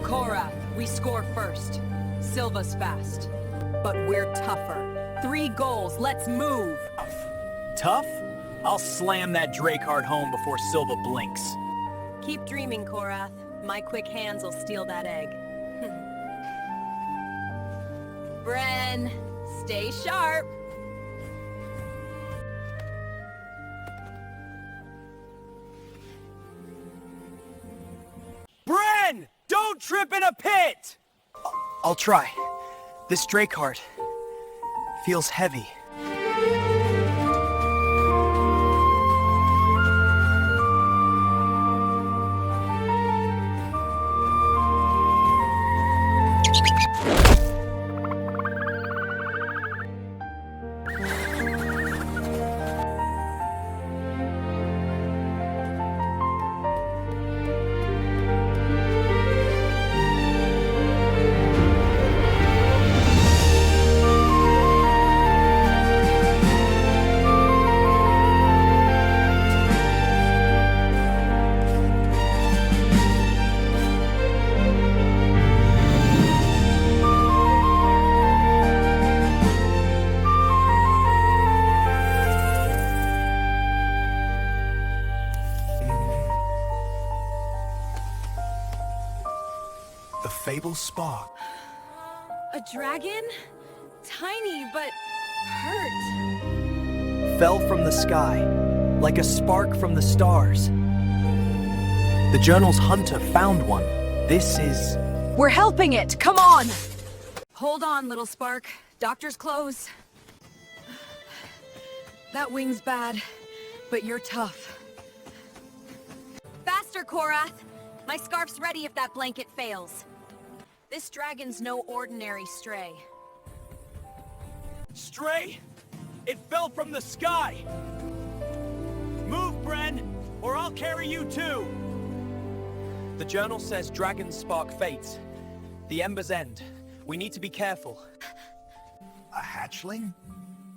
Korath, we score first. Silva's fast. But we're tougher. 3 goals, let's move! Tough? I'll slam that Drakehard home before Silva blinks. Keep dreaming, Korath. My quick hands will steal that egg. Bren, stay sharp! Bren! Don't trip in a pit! I'll try. This Drakehard feels heavy. The fabled spark. A dragon? Tiny, but hurt. Fell from the sky, like a spark from the stars. The journal's hunter found one. This is... We're helping it! Come on! Hold on, little spark. Doctor's close. That wing's bad, but you're tough. Faster, Korath! My scarf's ready if that blanket fails. This dragon's no ordinary stray. Stray? It fell from the sky! Move, Bren, or I'll carry you too! The journal says Dragon's spark fates. The embers end. We need to be careful. A hatchling?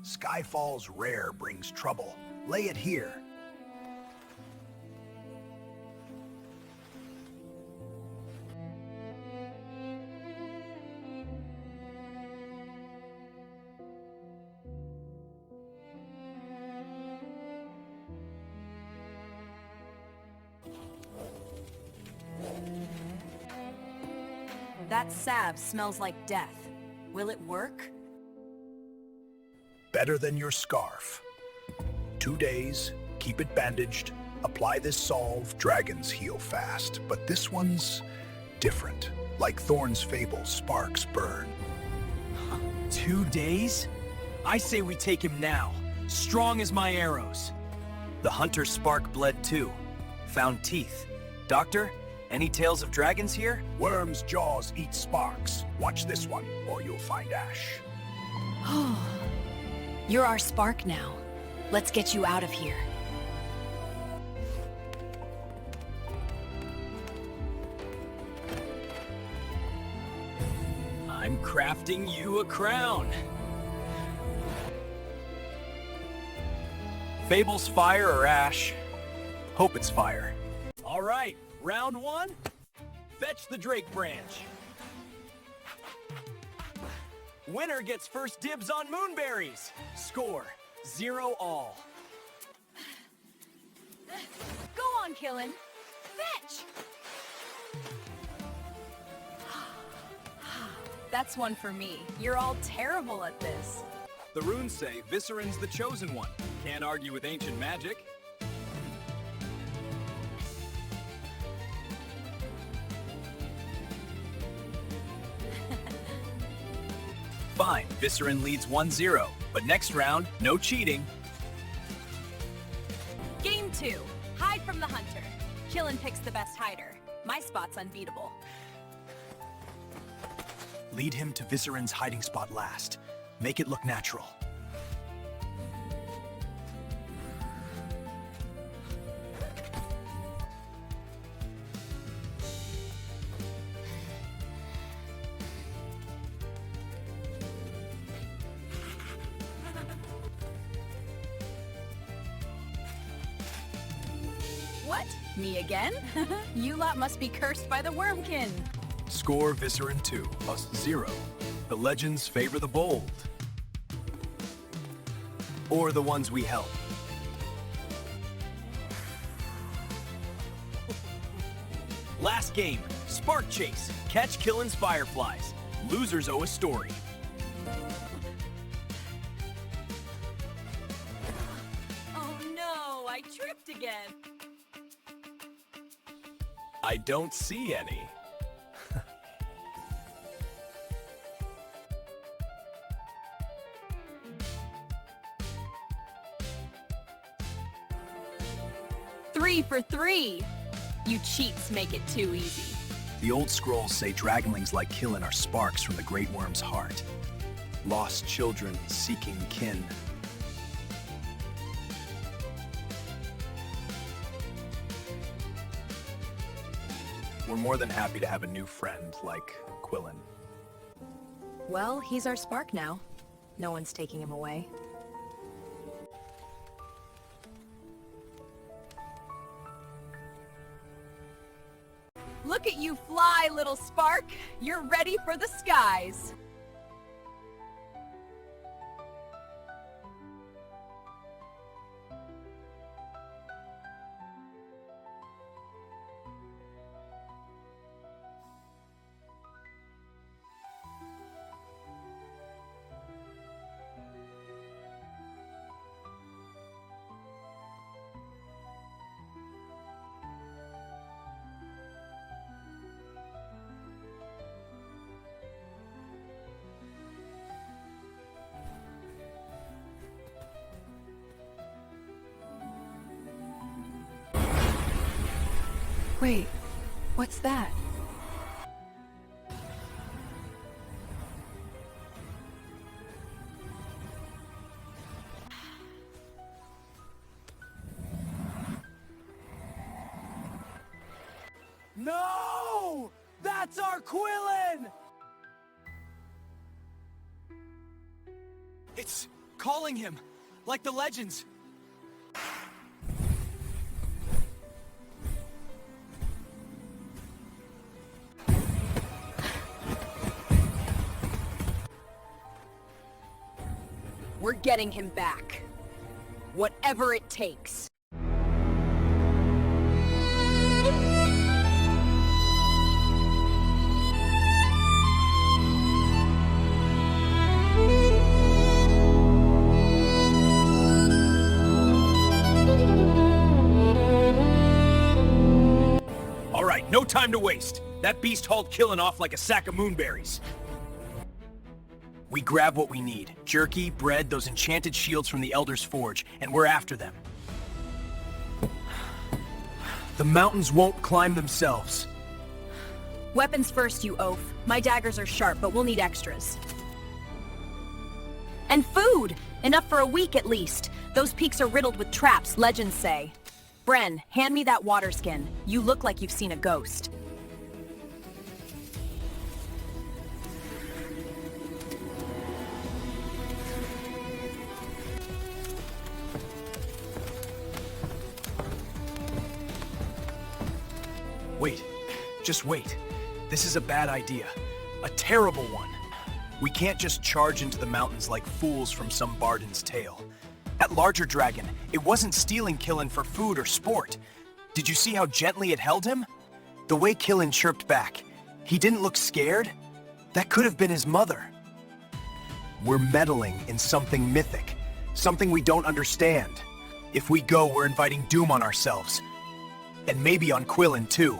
Skyfall's rare brings trouble. Lay it here. That salve smells like death. Will it work? Better than your scarf. 2 days, keep it bandaged, apply this salve, dragons heal fast. But this one's different. Like Thorn's fable, sparks burn. 2 days? I say we take him now, strong as my arrows. The hunter's spark bled too. Found teeth. Doctor, any tales of dragons here? Worms' jaws eat sparks. Watch this one, or you'll find ash. You're our spark now. Let's get you out of here. I'm crafting you a crown. Fable's fire or ash? Hope it's fire. All right, round 1. Fetch the Drake branch. Winner gets first dibs on moonberries. Score 0-all. Go on, Killin. Fetch! That's one for me. You're all terrible at this. The runes say Viscerin's the chosen one. Can't argue with ancient magic. Fine, Viscerin leads 1-0, but next round, no cheating. Game 2. Hide from the hunter. Killin picks the best hider. My spot's unbeatable. Lead him to Viscerin's hiding spot last. Make it look natural. What? Me again? You lot must be cursed by the Wormkin. Score Viscerin 2, us 0. The legends favor the bold. Or the ones we help. Last game, Spark Chase. Catch Killen's Fireflies. Losers owe a story. Oh no, I tripped again. I don't see any. Three for 3. You cheats make it too easy. The old scrolls say dragonlings like Killen are sparks from the great worm's heart. Lost children seeking kin. We're more than happy to have a new friend like Quillen. Well, he's our spark now. No one's taking him away. Look at you fly, little spark! You're ready for the skies! Wait, what's that? No! That's our Quillen! It's calling him, like the legends. We're getting him back. Whatever it takes. All right, no time to waste. That beast hauled Killen off like a sack of moonberries. We grab what we need. Jerky, bread, those enchanted shields from the Elder's Forge, and we're after them. The mountains won't climb themselves. Weapons first, you oaf. My daggers are sharp, but we'll need extras. And food! Enough for a week at least. Those peaks are riddled with traps, legends say. Bren, hand me that water skin. You look like you've seen a ghost. Wait, just wait. This is a bad idea. A terrible one. We can't just charge into the mountains like fools from some Barden's tale. That larger dragon, it wasn't stealing Killen for food or sport. Did you see how gently it held him? The way Killen chirped back. He didn't look scared. That could have been his mother. We're meddling in something mythic. Something we don't understand. If we go, we're inviting doom on ourselves. And maybe on Quillen, too.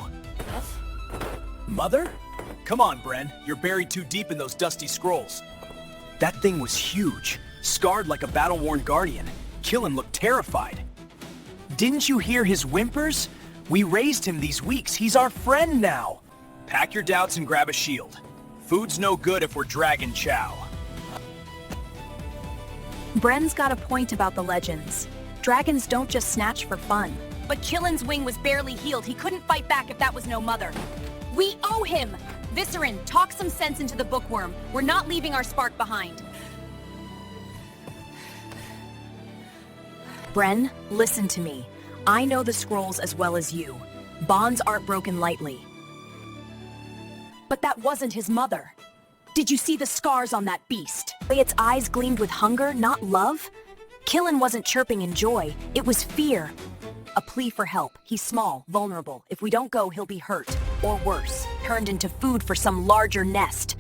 Mother? Come on, Bren. You're buried too deep in those dusty scrolls. That thing was huge, scarred like a battle-worn guardian. Killen looked terrified. Didn't you hear his whimpers? We raised him these weeks. He's our friend now. Pack your doubts and grab a shield. Food's no good if we're dragon chow. Bren's got a point about the legends. Dragons don't just snatch for fun. But Killen's wing was barely healed. He couldn't fight back if that was no mother. We owe him! Viscerin, talk some sense into the bookworm. We're not leaving our spark behind. Bren, listen to me. I know the scrolls as well as you. Bonds aren't broken lightly. But that wasn't his mother. Did you see the scars on that beast? The way its eyes gleamed with hunger, not love? Killin wasn't chirping in joy, it was fear. A plea for help. He's small, vulnerable. If we don't go, he'll be hurt. Or worse, turned into food for some larger nest.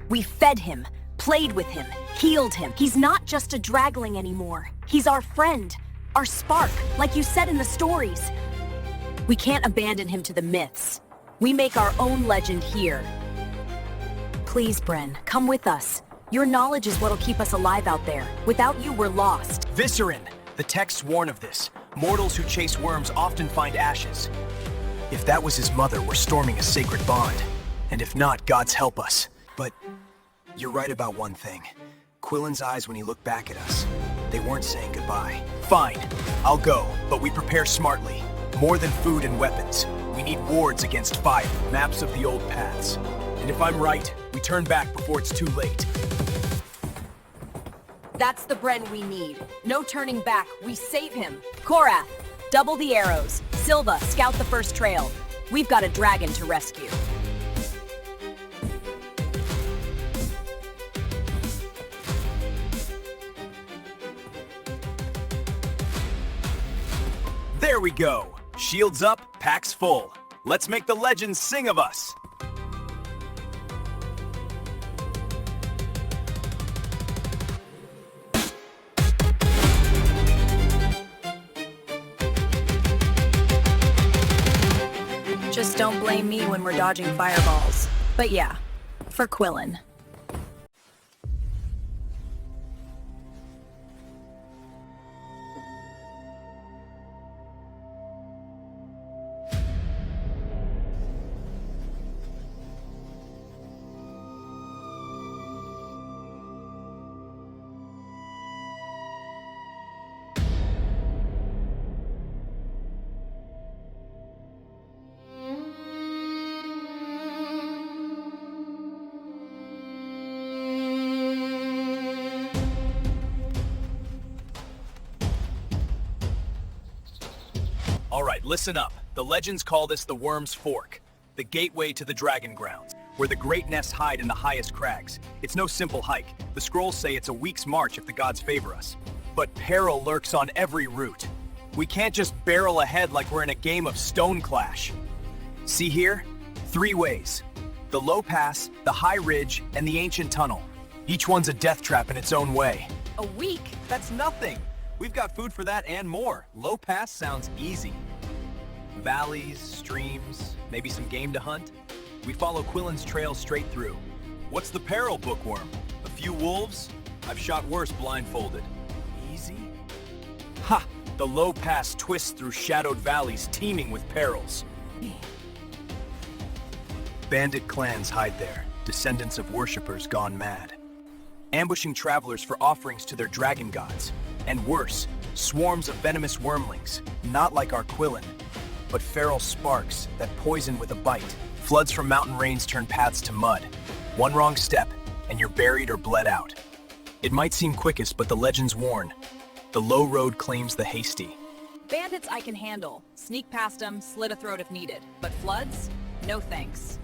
We fed him, played with him, healed him. He's not just a dragling anymore. He's our friend, our spark, like you said in the stories. We can't abandon him to the myths. We make our own legend here. Please, Bren, come with us. Your knowledge is what'll keep us alive out there. Without you, we're lost. Viserin! The texts warn of this. Mortals who chase worms often find ashes. If that was his mother, we're storming a sacred bond. And if not, gods help us. But you're right about one thing. Quillen's eyes when he looked back at us, they weren't saying goodbye. Fine, I'll go, but we prepare smartly. More than food and weapons. We need wards against fire, maps of the old paths. And if I'm right, we turn back before it's too late. That's the Bren we need. No turning back. We save him. Korath, double the arrows. Silva, scout the first trail. We've got a dragon to rescue. There we go. Shields up, packs full. Let's make the legends sing of us. Just don't blame me when we're dodging fireballs. But yeah, for Quillen. All right, listen up. The legends call this the Worm's Fork, the gateway to the Dragon Grounds, where the great nests hide in the highest crags. It's no simple hike. The scrolls say it's a week's march if the gods favor us. But peril lurks on every route. We can't just barrel ahead like we're in a game of Stone Clash. See here? 3 ways. The low pass, the high ridge, and the ancient tunnel. Each one's a death trap in its own way. A week? That's nothing. We've got food for that and more. Low pass sounds easy. Valleys, streams, maybe some game to hunt. We follow Quillen's trail straight through. What's the peril, Bookworm? A few wolves? I've shot worse blindfolded. Easy? Ha! The low pass twists through shadowed valleys teeming with perils. Bandit clans hide there, descendants of worshippers gone mad. Ambushing travelers for offerings to their dragon gods. And worse, swarms of venomous wormlings, not like our Quillen, but feral sparks that poison with a bite. Floods from mountain rains turn paths to mud. One wrong step, and you're buried or bled out. It might seem quickest, but the legends warn. The low road claims the hasty. Bandits I can handle. Sneak past them, slit a throat if needed. But floods? No thanks.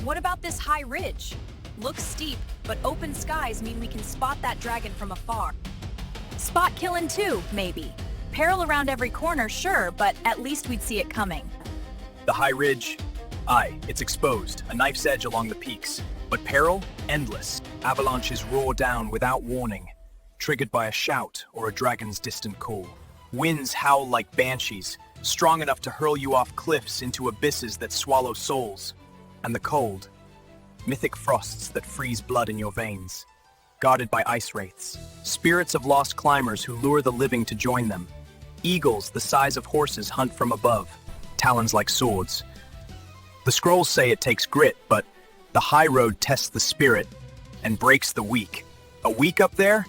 What about this high ridge? Looks steep, but open skies mean we can spot that dragon from afar. Spot killing too, maybe. Peril around every corner, sure, but at least we'd see it coming. The high ridge? Aye, it's exposed, a knife's edge along the peaks. But peril? Endless. Avalanches roar down without warning, triggered by a shout or a dragon's distant call. Winds howl like banshees, strong enough to hurl you off cliffs into abysses that swallow souls. And the cold. Mythic frosts that freeze blood in your veins. Guarded by ice wraiths, spirits of lost climbers who lure the living to join them. Eagles the size of horses hunt from above, talons like swords. The scrolls say it takes grit, but the high road tests the spirit and breaks the weak. A week up there?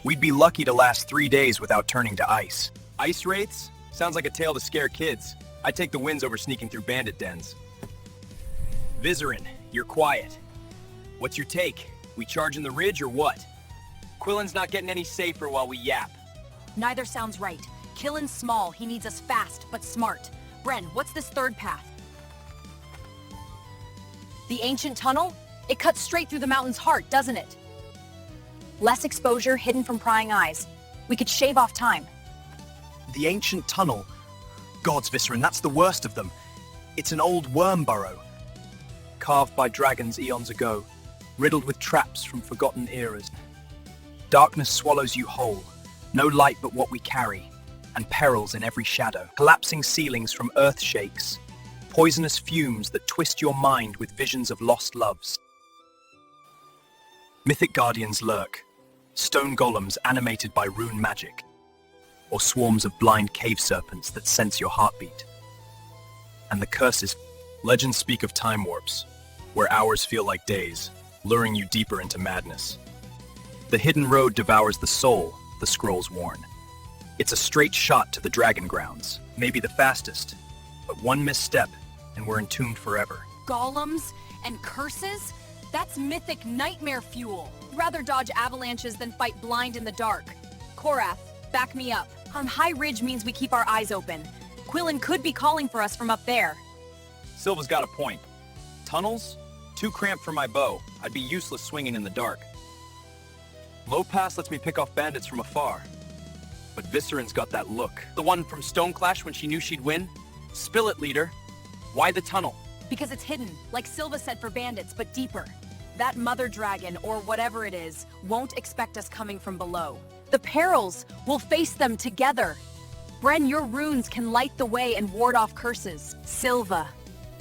We'd be lucky to last 3 days without turning to ice. Ice wraiths? Sounds like a tale to scare kids. I'd take the wins over sneaking through bandit dens. Viserin, you're quiet. What's your take? We charging the ridge or what? Quillen's not getting any safer while we yap. Neither sounds right. Killen's small, he needs us fast, but smart. Bren, what's this third path? The ancient tunnel? It cuts straight through the mountain's heart, doesn't it? Less exposure hidden from prying eyes. We could shave off time. The ancient tunnel? Gods, Viscerin, that's the worst of them. It's an old worm burrow, carved by dragons eons ago, riddled with traps from forgotten eras. Darkness swallows you whole, no light but what we carry, and perils in every shadow. Collapsing ceilings from earth shakes, poisonous fumes that twist your mind with visions of lost loves. Mythic guardians lurk, stone golems animated by rune magic, or swarms of blind cave serpents that sense your heartbeat. And the curses. Legends speak of time warps, where hours feel like days, luring you deeper into madness. The hidden road devours the soul, the scrolls warn. It's a straight shot to the dragon grounds, maybe the fastest, but one misstep and we're entombed forever. Golems and curses? That's mythic nightmare fuel. Rather dodge avalanches than fight blind in the dark. Korath, back me up. High ridge means we keep our eyes open. Quillen could be calling for us from up there. Silva's got a point. Tunnels? Too cramped for my bow. I'd be useless swinging in the dark. Low pass lets me pick off bandits from afar. But Viscerin's got that look. The one from Stone Clash when she knew she'd win? Spill it, leader. Why the tunnel? Because it's hidden, like Silva said for bandits, but deeper. That mother dragon, or whatever it is, won't expect us coming from below. The perils, we'll face them together. Bren, your runes can light the way and ward off curses. Silva,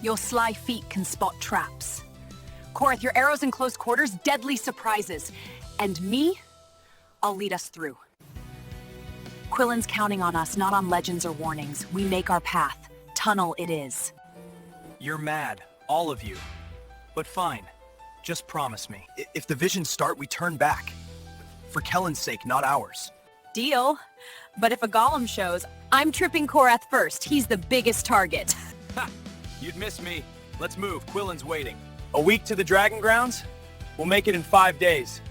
your sly feet can spot traps. Korath, your arrows in close quarters, deadly surprises. And me, I'll lead us through. Quillen's counting on us, not on legends or warnings. We make our path. Tunnel it is. You're mad, all of you. But fine, just promise me. If the visions start, we turn back. For Kellen's sake, not ours. Deal. But if a golem shows, I'm tripping Korath first. He's the biggest target. Ha! You'd miss me. Let's move, Quillen's waiting. A week to the Dragon Grounds? We'll make it in 5 days.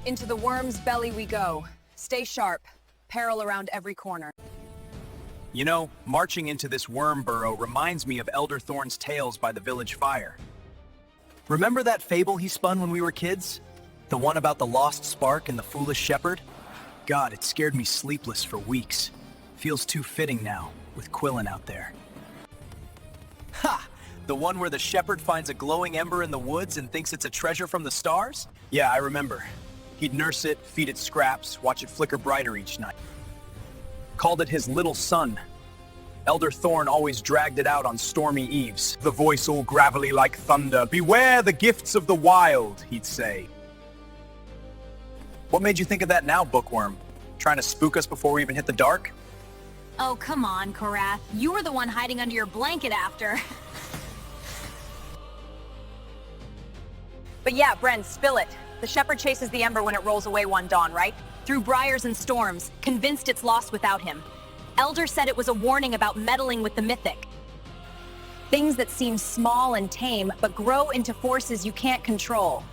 Into the worm's belly we go. Stay sharp. Peril around every corner. You know, marching into this worm burrow reminds me of Elder Thorn's tales by the village fire. Remember that fable he spun when we were kids? The one about the lost spark and the foolish shepherd? God, it scared me sleepless for weeks. Feels too fitting now, with Quillen out there. Ha! The one where the shepherd finds a glowing ember in the woods and thinks it's a treasure from the stars? Yeah, I remember. He'd nurse it, feed it scraps, watch it flicker brighter each night. Called it his little son. Elder Thorn always dragged it out on stormy eves. The voice all gravelly like thunder. Beware the gifts of the wild, he'd say. What made you think of that now, Bookworm? Trying to spook us before we even hit the dark? Oh, come on, Korath. You were the one hiding under your blanket after. But yeah, Bren, spill it. The shepherd chases the ember when it rolls away one dawn, right? Through briars and storms, convinced it's lost without him. Elder said it was a warning about meddling with the mythic. Things that seem small and tame, but grow into forces you can't control.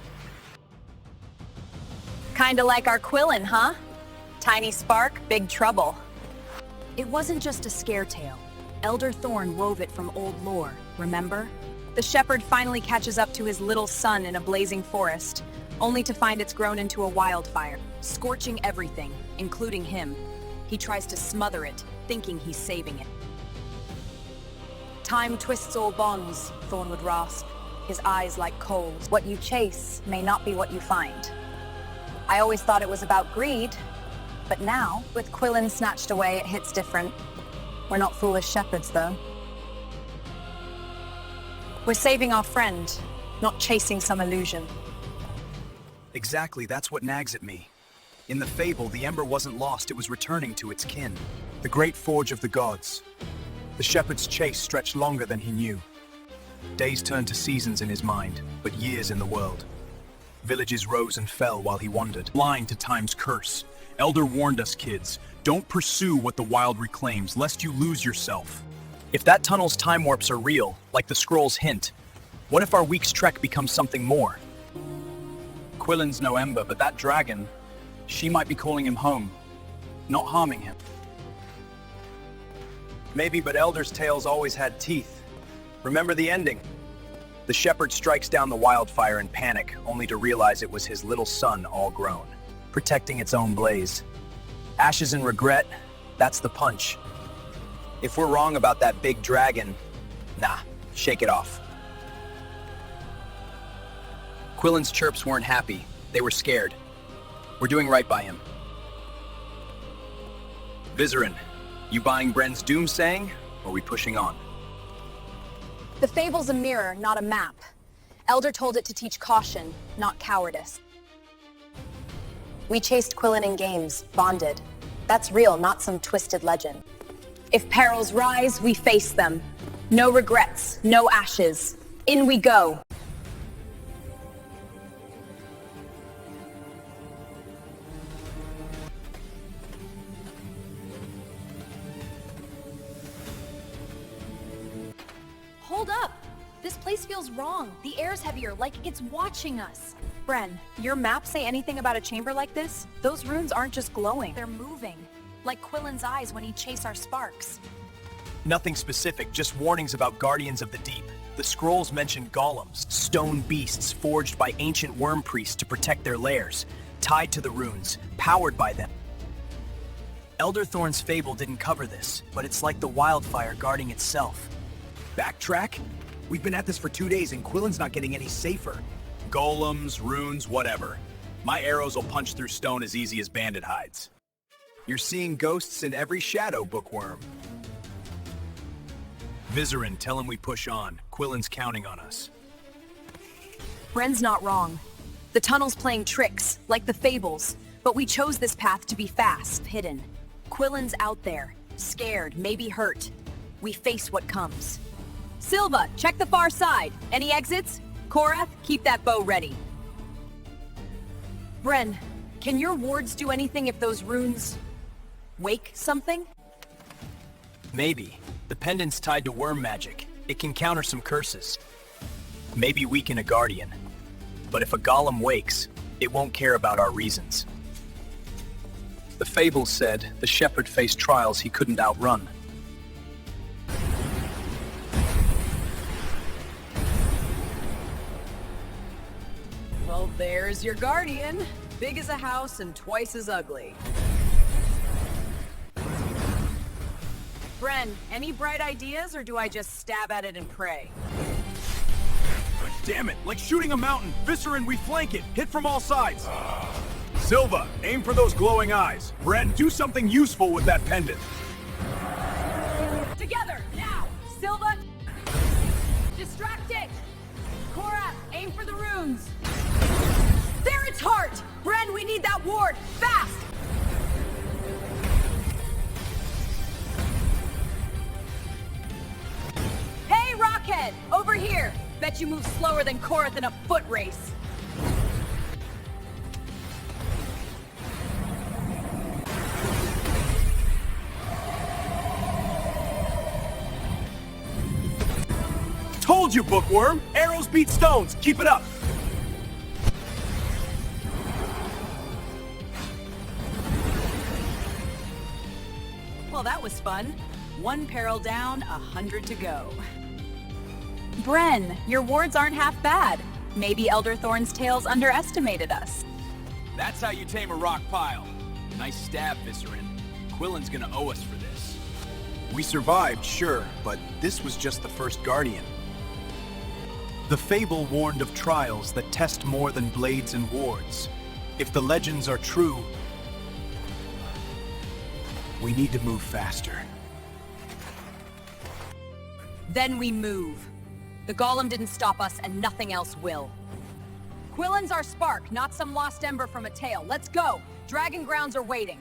Kinda like our Quillen, huh? Tiny spark, big trouble. It wasn't just a scare tale. Elder Thorn wove it from old lore, remember? The shepherd finally catches up to his little son in a blazing forest, only to find it's grown into a wildfire, scorching everything, including him. He tries to smother it, thinking he's saving it. Time twists all bonds, Thorn would rasp, his eyes like coals. What you chase may not be what you find. I always thought it was about greed, but now, with Quillen snatched away, it hits different. We're not foolish shepherds, though. We're saving our friend, not chasing some illusion. Exactly, that's what nags at me. In the fable, the ember wasn't lost, it was returning to its kin. The great forge of the gods. The shepherd's chase stretched longer than he knew. Days turned to seasons in his mind, but years in the world. Villages rose and fell while he wandered, blind to time's curse. Elder warned us, kids, don't pursue what the wild reclaims, lest you lose yourself. If that tunnel's time warps are real, like the scrolls hint, what if our week's trek becomes something more? Quillen's no Ember, but that dragon, she might be calling him home, not harming him. Maybe, but Elder's tales always had teeth. Remember the ending? The shepherd strikes down the wildfire in panic, only to realize it was his little son all grown, protecting its own blaze. Ashes and regret, that's the punch. If we're wrong about that big dragon, nah, shake it off. Quillen's chirps weren't happy, they were scared. We're doing right by him. Vizerin, you buying Bren's doomsaying, or are we pushing on? The fable's a mirror, not a map. Elder told it to teach caution, not cowardice. We chased Quillen in games, bonded. That's real, not some twisted legend. If perils rise, we face them. No regrets, no ashes. In we go. Hold up! This place feels wrong. The air's heavier, like it's watching us. Bren, your maps say anything about a chamber like this? Those runes aren't just glowing, they're moving. Like Quillen's eyes when he'd chase our sparks. Nothing specific, just warnings about guardians of the deep. The scrolls mention golems, stone beasts forged by ancient worm priests to protect their lairs, tied to the runes, powered by them. Elder Thorn's fable didn't cover this, but it's like the wildfire guarding itself. Backtrack? We've been at this for 2 days and Quillen's not getting any safer. Golems, runes, whatever. My arrows will punch through stone as easy as bandit hides. You're seeing ghosts in every shadow, Bookworm. Vizerin, tell him we push on. Quillen's counting on us. Bren's not wrong. The tunnel's playing tricks, like the fables, but we chose this path to be fast, hidden. Quillen's out there, scared, maybe hurt. We face what comes. Silva, check the far side. Any exits? Korath, keep that bow ready. Bren, can your wards do anything if those runes wake something? Maybe. The pendant's tied to worm magic. It can counter some curses. Maybe weaken a guardian. But if a golem wakes, it won't care about our reasons. The fable said the shepherd faced trials he couldn't outrun. Well, there's your guardian. Big as a house and twice as ugly. Bren, any bright ideas, or do I just stab at it and pray? Damn it, like shooting a mountain. Vizerin, we flank it. Hit from all sides. Silva, aim for those glowing eyes. Bren, do something useful with that pendant. Together, now! Silva, distract it! Korath, aim for the runes! There, its heart! Bren, we need that ward! Fast! Hey, Rockhead! Over here! Bet you move slower than Korath in a foot race. Told you, Bookworm! Arrows beat stones! Keep it up! Well, that was fun. 1 peril down, 100 to go. Bren, your wards aren't half bad. Maybe Elder Thorn's tales underestimated us. That's how you tame a rock pile. Nice stab, Vizerin. Quillen's gonna owe us for this. We survived, sure, but this was just the first guardian. The fable warned of trials that test more than blades and wards. If the legends are true, we need to move faster. Then we move. The golem didn't stop us, and nothing else will. Quillen's our spark, not some lost ember from a tale. Let's go! Dragon grounds are waiting.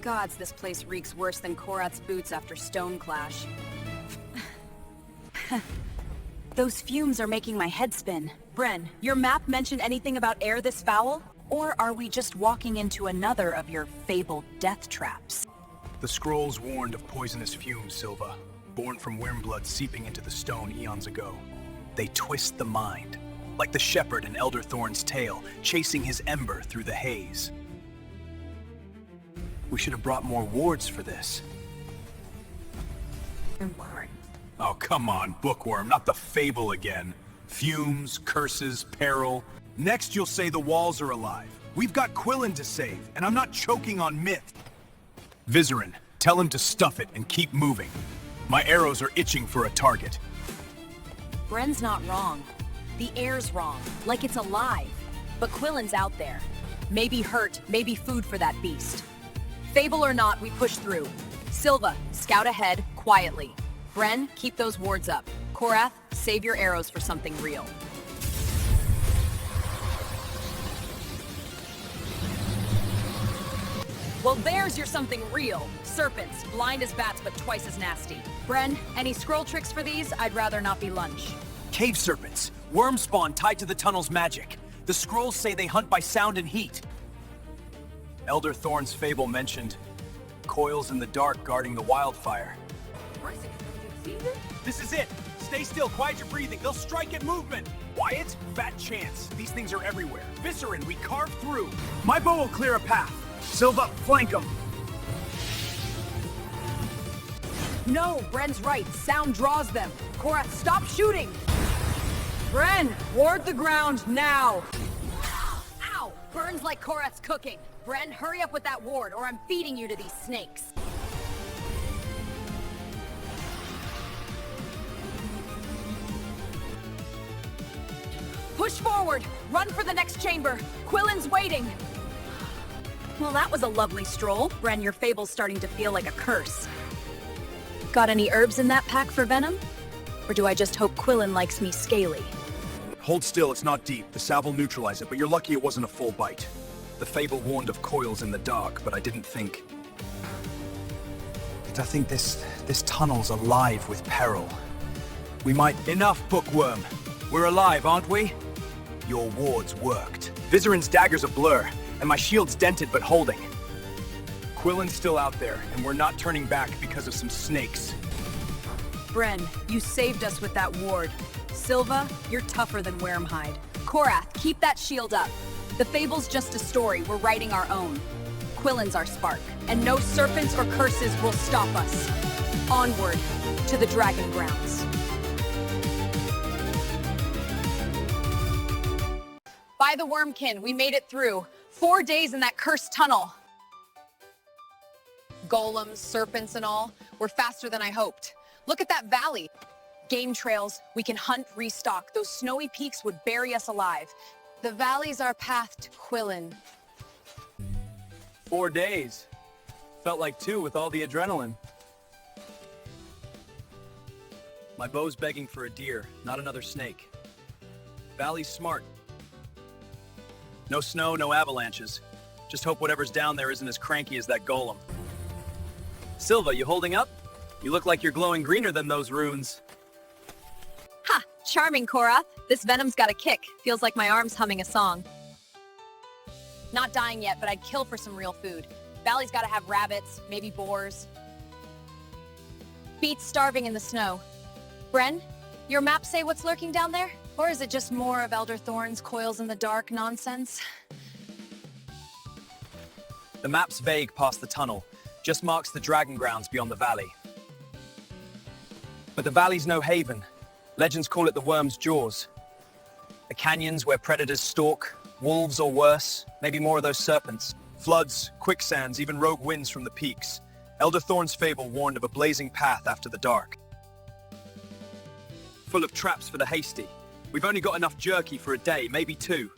gods, this place reeks worse than Korath's boots after Stone Clash. Those fumes are making my head spin. Bren, your map mentioned anything about air this foul? Or are we just walking into another of your fabled death traps? The scrolls warned of poisonous fumes, Silva, born from wormblood seeping into the stone eons ago. They twist the mind, like the shepherd in Elder Thorn's tale, chasing his Ember through the haze. We should have brought more wards for this. Oh, come on, Bookworm, not the fable again. Fumes, curses, peril. Next you'll say the walls are alive. We've got Quillen to save, and I'm not choking on myth. Vizerin, tell him to stuff it and keep moving. My arrows are itching for a target. Bren's not wrong. The air's wrong, like it's alive. But Quillen's out there. Maybe hurt, maybe food for that beast. Fable or not, we push through. Silva, scout ahead, quietly. Bren, keep those wards up. Korath, save your arrows for something real. Well, there's your something real. Serpents, blind as bats, but twice as nasty. Bren, any scroll tricks for these? I'd rather not be lunch. Cave serpents. Worm spawn tied to the tunnel's magic. The scrolls say they hunt by sound and heat. Elder Thorn's fable mentioned coils in the dark guarding the wildfire. This is it. Stay still, quiet your breathing. They'll strike at movement. Wyatt, fat chance. These things are everywhere. Vizerin, we carve through. My bow will clear a path. Silva, flank them. No, Bren's right. Sound draws them. Korath, stop shooting! Bren, ward the ground now! Ow! Burns like Korath's cooking. Bren, hurry up with that ward, or I'm feeding you to these snakes. Push forward! Run for the next chamber! Quillen's waiting! Well, that was a lovely stroll. Bren, your fable's starting to feel like a curse. Got any herbs in that pack for venom? Or do I just hope Quillen likes me scaly? Hold still, it's not deep. The salve will neutralize it, but you're lucky it wasn't a full bite. The fable warned of coils in the dark, but I didn't think... I think this tunnel's alive with peril. We might... Enough, Bookworm. We're alive, aren't we? Your wards worked. Vizerin's dagger's a blur, and my shield's dented but holding. Quillen's still out there, and we're not turning back because of some snakes. Bren, you saved us with that ward. Silva, you're tougher than Wormhide. Korath, keep that shield up. The fable's just a story, we're writing our own. Quillen's our spark, and no serpents or curses will stop us. Onward to the Dragon Grounds. By the Wormkin, we made it through. 4 days in that cursed tunnel. Golems, serpents and all, we're faster than I hoped. Look at that valley. Game trails, we can hunt, restock. Those snowy peaks would bury us alive. The valley's our path to Quillen. 4 days. Felt like 2 with all the adrenaline. My bow's begging for a deer, not another snake. Valley's smart. No snow, no avalanches. Just hope whatever's down there isn't as cranky as that golem. Silva, you holding up? You look like you're glowing greener than those runes. Ha! Charming, Korath. This venom's got a kick. Feels like my arm's humming a song. Not dying yet, but I'd kill for some real food. Valley's gotta have rabbits, maybe boars. Beats starving in the snow. Bren, your maps say what's lurking down there? Or is it just more of Elder Thorn's coils in the dark nonsense? The map's vague past the tunnel. Just marks the Dragon Grounds beyond the valley. But the valley's no haven. Legends call it the Worm's Jaws. The canyons where predators stalk, wolves or worse, maybe more of those serpents. Floods, quicksands, even rogue winds from the peaks. Elder Thorn's fable warned of a blazing path after the dark. Full of traps for the hasty. We've only got enough jerky for a day, maybe 2.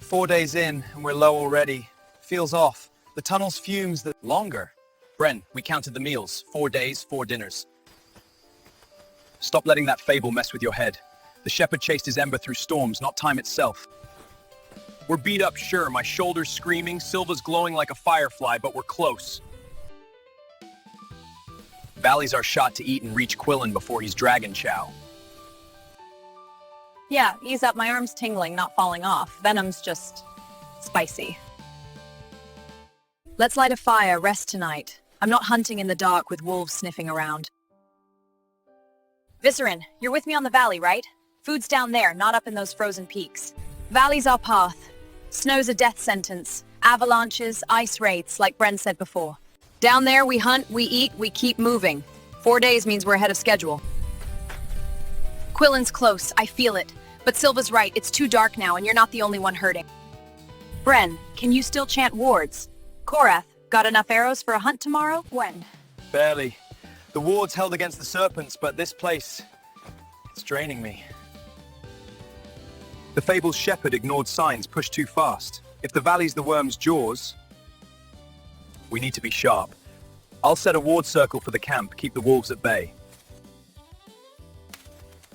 4 days in, and we're low already. Feels off. The tunnel's fumes that... Longer. Bren, we counted the meals. 4 days, 4 dinners. Stop letting that fable mess with your head. The shepherd chased his Ember through storms, not time itself. We're beat up, sure. My shoulder's screaming, Silva's glowing like a firefly, but we're close. Valley's our shot to eat and reach Quillen before he's Dragon Chow. Yeah, ease up. My arm's tingling, not falling off. Venom's just spicy. Let's light a fire, rest tonight. I'm not hunting in the dark with wolves sniffing around. Viscerin, you're with me on the valley, right? Food's down there, not up in those frozen peaks. Valley's our path. Snow's a death sentence. Avalanches, ice raids, like Bren said before. Down there, we hunt, we eat, we keep moving. 4 days means we're ahead of schedule. Quillen's close, I feel it. But Silva's right, it's too dark now, and you're not the only one hurting. Bren, can you still chant wards? Korath, got enough arrows for a hunt tomorrow? When? Barely. The ward's held against the serpents, but this place, it's draining me. The Fable's shepherd ignored signs, pushed too fast. If the valley's the worm's jaws, we need to be sharp. I'll set a ward circle for the camp, keep the wolves at bay.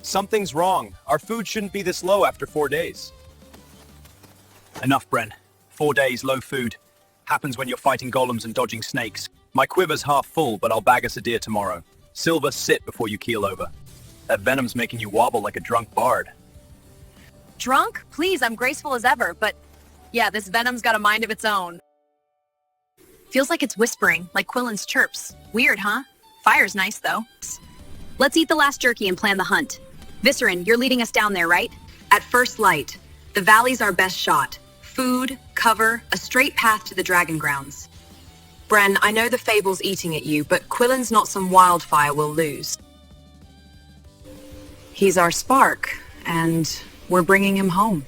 Something's wrong. Our food shouldn't be this low after 4 days. Enough, Bren. 4 days, low food. Happens when you're fighting golems and dodging snakes. My quiver's half full, but I'll bag us a deer tomorrow. Silva, sit before you keel over. That venom's making you wobble like a drunk bard. Drunk? Please, I'm graceful as ever, but yeah, this venom's got a mind of its own. Feels like it's whispering, like Quillen's chirps. Weird, huh? Fire's nice, though. Let's eat the last jerky and plan the hunt. Viscerin, you're leading us down there, right? At first light. The valley's our best shot. Food, cover, a straight path to the dragon grounds. Bren, I know the Fable's eating at you, but Quillen's not some wildfire we'll lose. He's our spark, and we're bringing him home.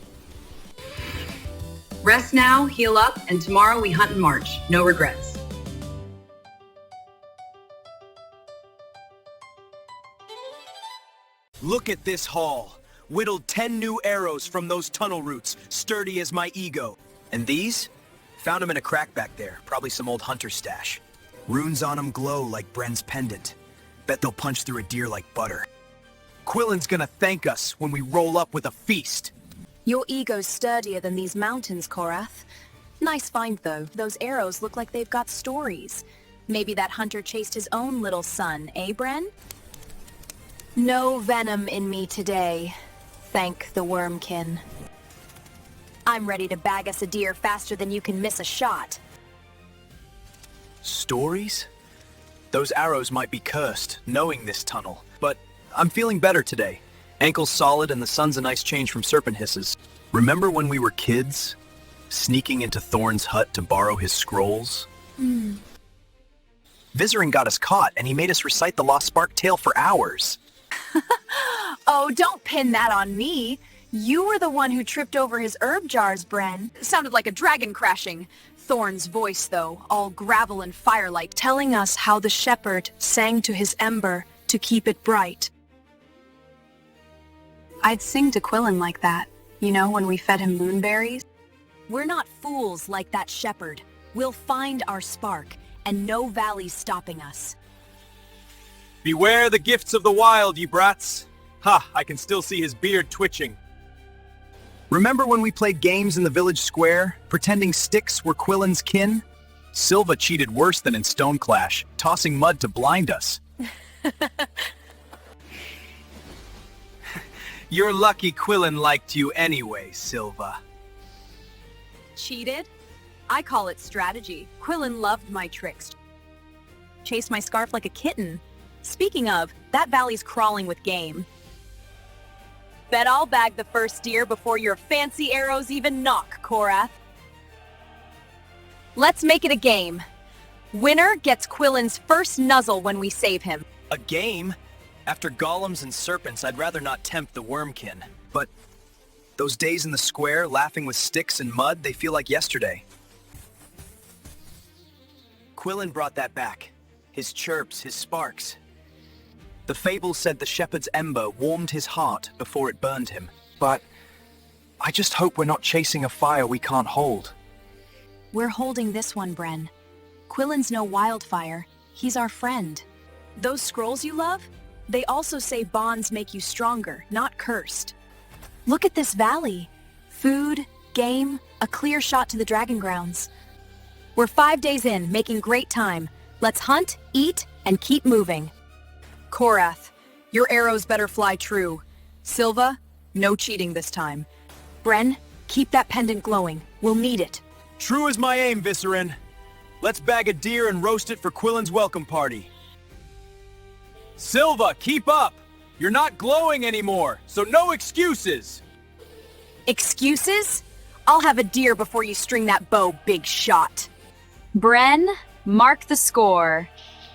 Rest now, heal up, and tomorrow we hunt and march. No regrets. Look at this haul. Whittled 10 new arrows from those tunnel roots, sturdy as my ego. And these? Found them in a crack back there, probably some old hunter stash. Runes on them glow like Bren's pendant. Bet they'll punch through a deer like butter. Quillen's gonna thank us when we roll up with a feast. Your ego's sturdier than these mountains, Korath. Nice find, though. Those arrows look like they've got stories. Maybe that hunter chased his own little son, eh, Bren? No venom in me today. Thank the wormkin. I'm ready to bag us a deer faster than you can miss a shot. Stories? Those arrows might be cursed, knowing this tunnel. But I'm feeling better today. Ankles solid and the sun's a nice change from serpent hisses. Remember when we were kids? Sneaking into Thorn's hut to borrow his scrolls? Viscerin got us caught and he made us recite the Lost Spark tale for hours. Oh, don't pin that on me. You were the one who tripped over his herb jars, Bren. Sounded like a dragon crashing. Thorn's voice, though, all gravel and firelight, telling us how the shepherd sang to his Ember to keep it bright. I'd sing to Quillen like that, you know, when we fed him moonberries. We're not fools like that shepherd. We'll find our spark, and no valley's stopping us. Beware the gifts of the wild, ye brats. Ha, I can still see his beard twitching. Remember when we played games in the village square, pretending sticks were Quillen's kin? Silva cheated worse than in Stone Clash, tossing mud to blind us. You're lucky Quillen liked you anyway, Silva. Cheated? I call it strategy. Quillen loved my tricks. Chased my scarf like a kitten. Speaking of, that valley's crawling with game. Bet I'll bag the first deer before your fancy arrows even knock, Korath. Let's make it a game. Winner gets Quillen's first nuzzle when we save him. A game? After golems and serpents, I'd rather not tempt the wormkin. But those days in the square, laughing with sticks and mud, they feel like yesterday. Quillen brought that back. His chirps, his sparks. The fable said the shepherd's ember warmed his heart before it burned him. But I just hope we're not chasing a fire we can't hold. We're holding this one, Bren. Quillen's no wildfire. He's our friend. Those scrolls you love? They also say bonds make you stronger, not cursed. Look at this valley. Food, game, a clear shot to the Dragon Grounds. We're 5 days in, making great time. Let's hunt, eat, and keep moving. Korath, your arrows better fly true. Silva, no cheating this time. Bren, keep that pendant glowing. We'll need it. True as my aim, Viscerin. Let's bag a deer and roast it for Quillen's welcome party. Silva, keep up! You're not glowing anymore, so no excuses! Excuses? I'll have a deer before you string that bow, big shot. Bren, mark the score.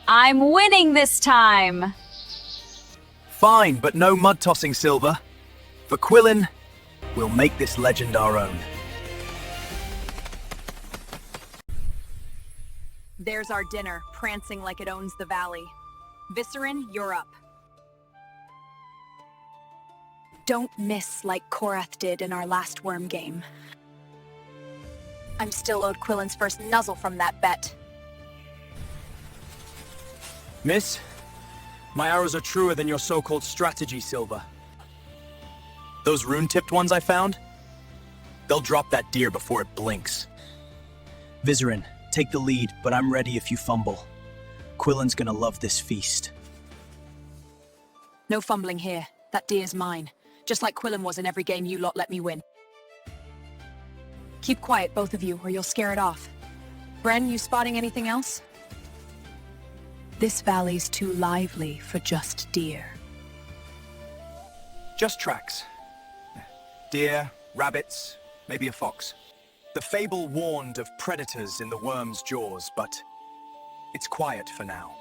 I'm winning this time. Fine, but no mud tossing, Silva. For Quillen, we'll make this legend our own. There's our dinner, prancing like it owns the valley. Viscerin, you're up. Don't miss like Korath did in our last worm game. I'm still owed Quillen's first nuzzle from that bet. Miss, my arrows are truer than your so-called strategy, Silva. Those rune-tipped ones I found? They'll drop that deer before it blinks. Viscerin, take the lead, but I'm ready if you fumble. Quillen's gonna love this feast. No fumbling here. That deer's mine. Just like Quillen was in every game you lot let me win. Keep quiet, both of you, or you'll scare it off. Bren, you spotting anything else? This valley's too lively for just deer. Just tracks. Deer, rabbits, maybe a fox. The fable warned of predators in the worm's jaws, but it's quiet for now.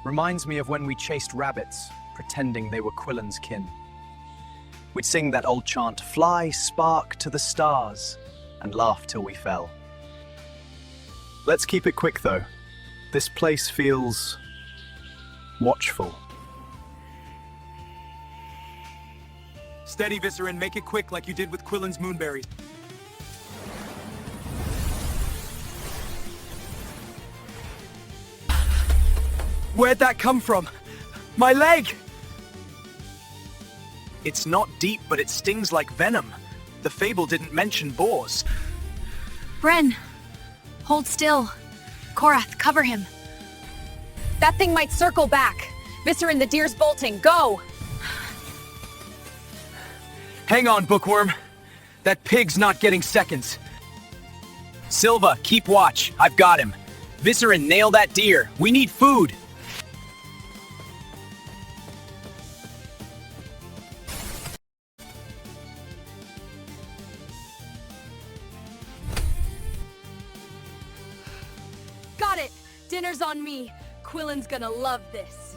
Reminds me of when we chased rabbits, pretending they were Quillen's kin. We'd sing that old chant, "Fly, spark, to the stars," and laugh till we fell. Let's keep it quick, though. This place feels watchful. Steady, Viscerin, make it quick like you did with Quillen's moonberries. Where'd that come from? My leg! It's not deep, but it stings like venom. The fable didn't mention boars. Bren, hold still. Korath, cover him. That thing might circle back. Viscerin, the deer's bolting. Go! Hang on, Bookworm. That pig's not getting seconds. Silva, keep watch. I've got him. Viscerin, nail that deer. We need food. Got it! Dinner's on me. Quillen's gonna love this.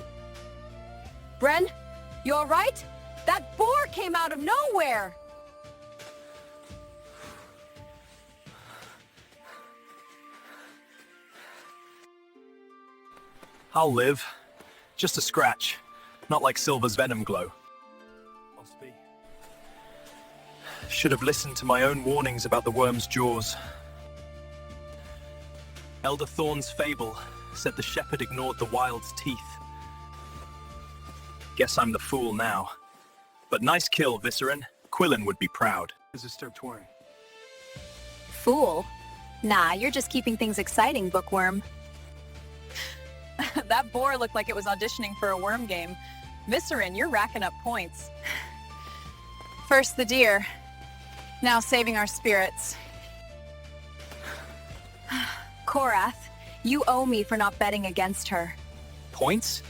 Bren, you alright? That boar came out of nowhere! I'll live. Just a scratch. Not like Silva's venom glow. Should have listened to my own warnings about the worm's jaws. Elder Thorn's fable said the shepherd ignored the wild's teeth. Guess I'm the fool now. But nice kill, Viscerin. Quillen would be proud. Fool? Nah, you're just keeping things exciting, Bookworm. That boar looked like it was auditioning for a worm game. Viscerin, you're racking up points. First the deer. Now saving our spirits. Korath, you owe me for not betting against her. Points?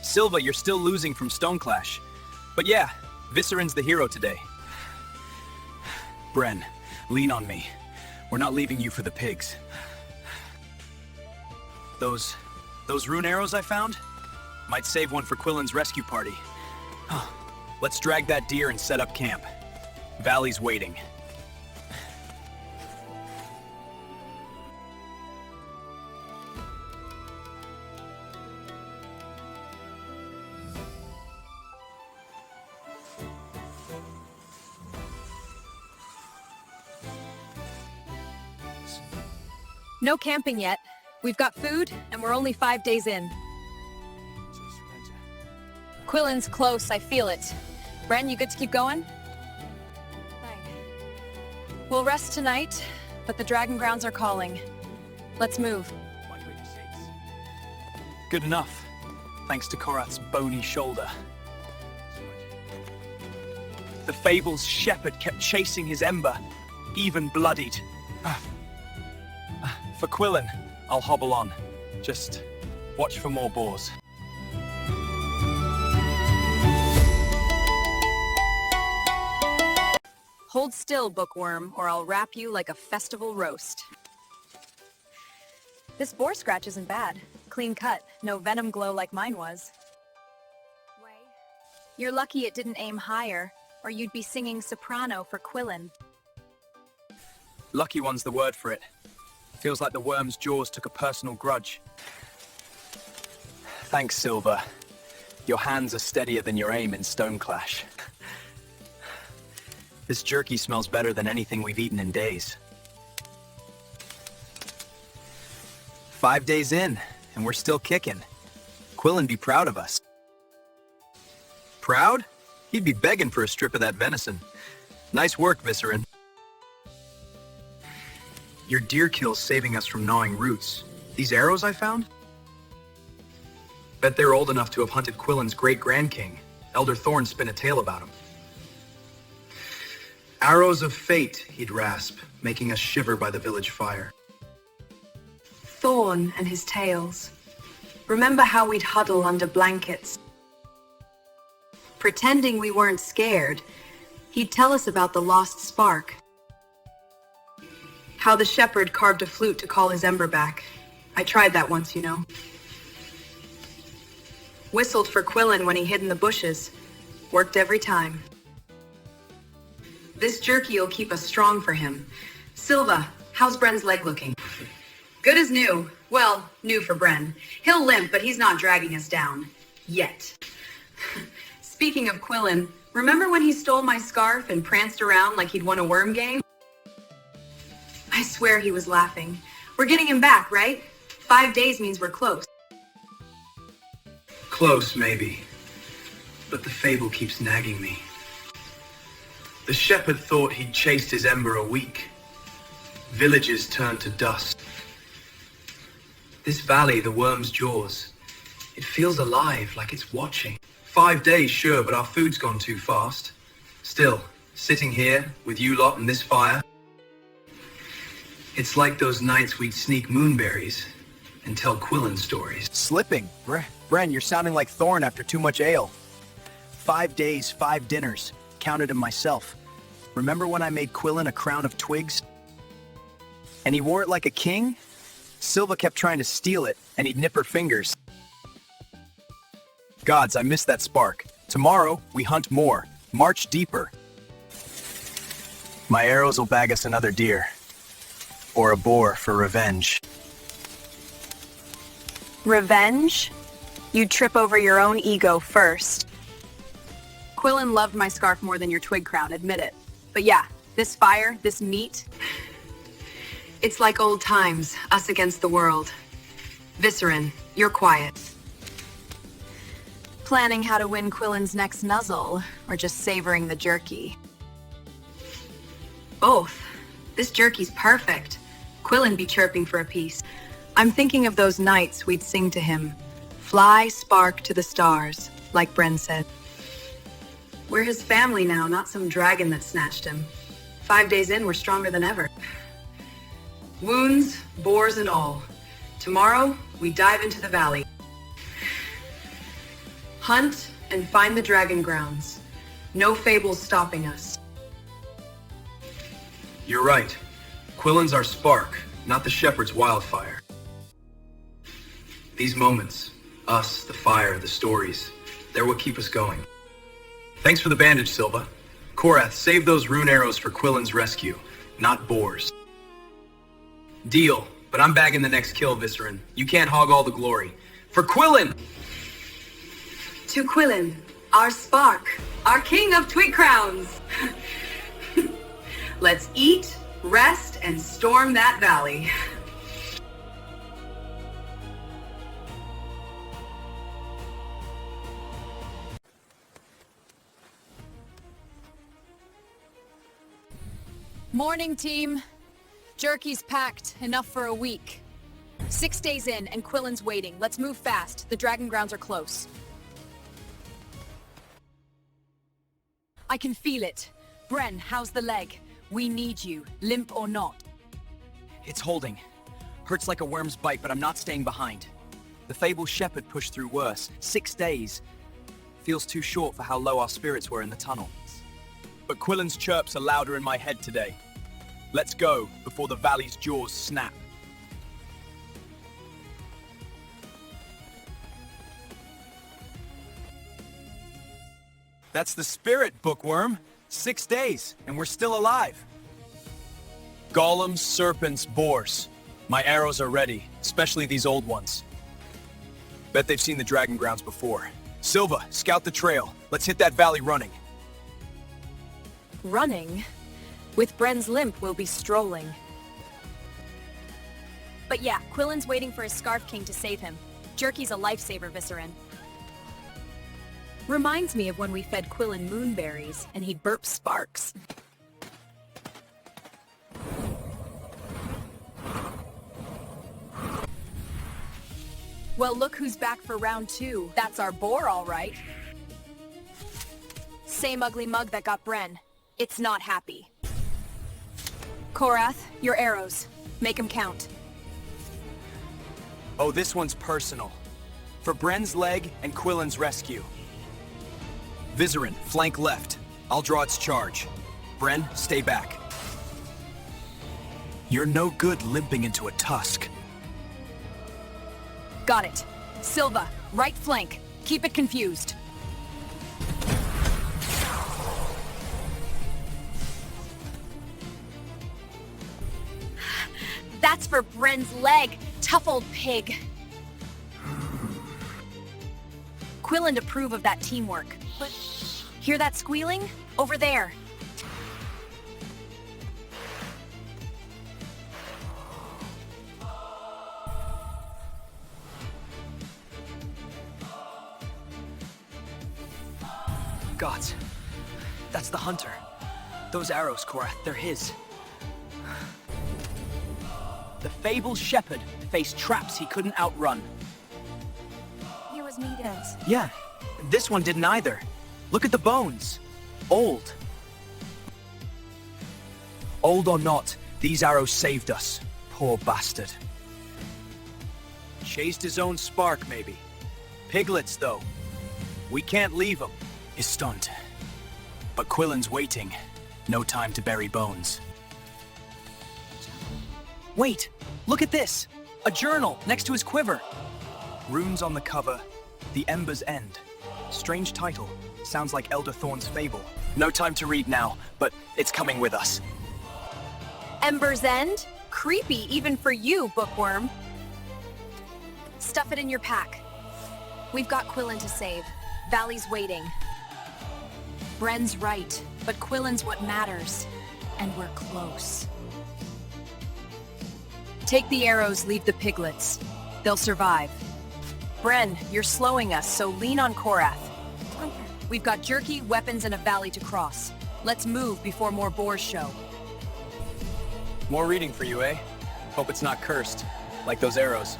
Silva, you're still losing from Stoneclash. But yeah, Viscerin's the hero today. Bren, lean on me. We're not leaving you for the pigs. Those rune arrows I found? Might save one for Quillen's rescue party. Let's drag that deer and set up camp. Valley's waiting. No camping yet. We've got food, and we're only 5 days in. Quillen's close, I feel it. Bren, you good to keep going? We'll rest tonight, but the Dragon Grounds are calling. Let's move. Good enough, thanks to Korath's bony shoulder. The Fable's shepherd kept chasing his Ember, even bloodied. For Quillen, I'll hobble on. Just watch for more boars. Hold still, bookworm, or I'll wrap you like a festival roast. This boar scratch isn't bad. Clean cut, no venom glow like mine was. You're lucky it didn't aim higher, or you'd be singing soprano for Quillen. Lucky one's the word for it. Feels like the worm's jaws took a personal grudge. Thanks, Silver. Your hands are steadier than your aim in Stone Clash. This jerky smells better than anything we've eaten in days. 5 days in, and we're still kicking. Quillen be proud of us. Proud? He'd be begging for a strip of that venison. Nice work, Viscerin. Your deer kill's saving us from gnawing roots. These arrows I found? Bet they're old enough to have hunted Quillen's great-grandking. Elder Thorn spin a tale about him. Arrows of fate, he'd rasp, making us shiver by the village fire. Thorn and his tales. Remember how we'd huddle under blankets? Pretending we weren't scared, he'd tell us about the lost spark. How the shepherd carved a flute to call his Ember back. I tried that once, you know. Whistled for Quillen when he hid in the bushes. Worked every time. This jerky'll keep us strong for him. Silva, how's Bren's leg looking? Good as new. Well, new for Bren. He'll limp, but he's not dragging us down. Yet. Speaking of Quillen, remember when he stole my scarf and pranced around like he'd won a worm game? I swear he was laughing. We're getting him back, right? 5 days means we're close. Close, maybe. But the fable keeps nagging me. The shepherd thought he'd chased his Ember a week. Villages turned to dust. This valley, the worm's jaws, it feels alive, like it's watching. 5 days, sure, but our food's gone too fast. Still, sitting here with you lot and this fire, it's like those nights we'd sneak moonberries and tell Quillen stories. Slipping. Bren, you're sounding like Thorn after too much ale. 5 days, 5 dinners. Counted them myself. Remember when I made Quillen a crown of twigs? And he wore it like a king? Silva kept trying to steal it, and he'd nip her fingers. Gods, I missed that spark. Tomorrow, we hunt more. March deeper. My arrows will bag us another deer. Or a boar for revenge. Revenge? You trip over your own ego first. Quillen loved my scarf more than your twig crown, admit it. But yeah, this fire, this meat. It's like old times, us against the world. Viscerin, you're quiet. Planning how to win Quillen's next nuzzle, or just savoring the jerky? Both. This jerky's perfect. Quillen be chirping for a piece. I'm thinking of those nights we'd sing to him. Fly, spark to the stars, like Bren said. We're his family now, not some dragon that snatched him. 5 days in, we're stronger than ever. Wounds, boars and all. Tomorrow, we dive into the valley. Hunt and find the Dragon Grounds. No fables stopping us. You're right. Quillen's our spark, not the shepherd's wildfire. These moments, us, the fire, the stories, they're what keep us going. Thanks for the bandage, Silva. Korath, save those rune arrows for Quillen's rescue, not boars. Deal, but I'm bagging the next kill, Viscerin. You can't hog all the glory. For Quillen! To Quillen, our spark, our king of twig crowns. Let's eat, rest, and storm that valley. Morning, team. Jerky's packed, enough for a week. 6 days in, and Quillen's waiting. Let's move fast. The Dragon Grounds are close. I can feel it. Bren, how's the leg? We need you, limp or not. It's holding. Hurts like a worm's bite, but I'm not staying behind. The fabled shepherd pushed through worse. 6 days. Feels too short for how low our spirits were in the tunnel. But Quillen's chirps are louder in my head today. Let's go, before the valley's jaws snap. That's the spirit, Bookworm. 6 days, and we're still alive. Golems, serpents, boars. My arrows are ready, especially these old ones. Bet they've seen the Dragon Grounds before. Silva, scout the trail. Let's hit that valley running. Running? With Bren's limp, we'll be strolling. But yeah, Quillen's waiting for his Scarf King to save him. Jerky's a lifesaver, Vicerin. Reminds me of when we fed Quillen moonberries, and he'd burp sparks. Well, look who's back for round 2. That's our boar, all right. Same ugly mug that got Bren. It's not happy. Korath, your arrows. Make 'em count. Oh, this one's personal. For Bren's leg and Quillen's rescue. Vizerin, flank left. I'll draw its charge. Bren, stay back. You're no good limping into a tusk. Got it. Silva, right flank. Keep it confused. That's for Bren's leg. Tough old pig. Quillen approve of that teamwork. But hear that squealing? Over there. Gods, that's the hunter. Those arrows, Korath, they're his. The fabled shepherd faced traps he couldn't outrun. Here was needed. Yeah, this one didn't either. Look at the bones. Old. Old or not, these arrows saved us. Poor bastard. Chased his own spark, maybe. Piglets, though. We can't leave him. He's stunned. But Quillen's waiting. No time to bury bones. Wait! Look at this! A journal next to his quiver. Runes on the cover. The Ember's End. Strange title. Sounds like Elder Thorn's fable. No time to read now, but it's coming with us. Ember's End? Creepy even for you, Bookworm. Stuff it in your pack. We've got Quillen to save. Valley's waiting. Bren's right, but Quillen's what matters. And we're close. Take the arrows, leave the piglets. They'll survive. Bren, you're slowing us, so lean on Korath. We've got jerky, weapons, and a valley to cross. Let's move before more boars show. More reading for you, eh? Hope it's not cursed, like those arrows.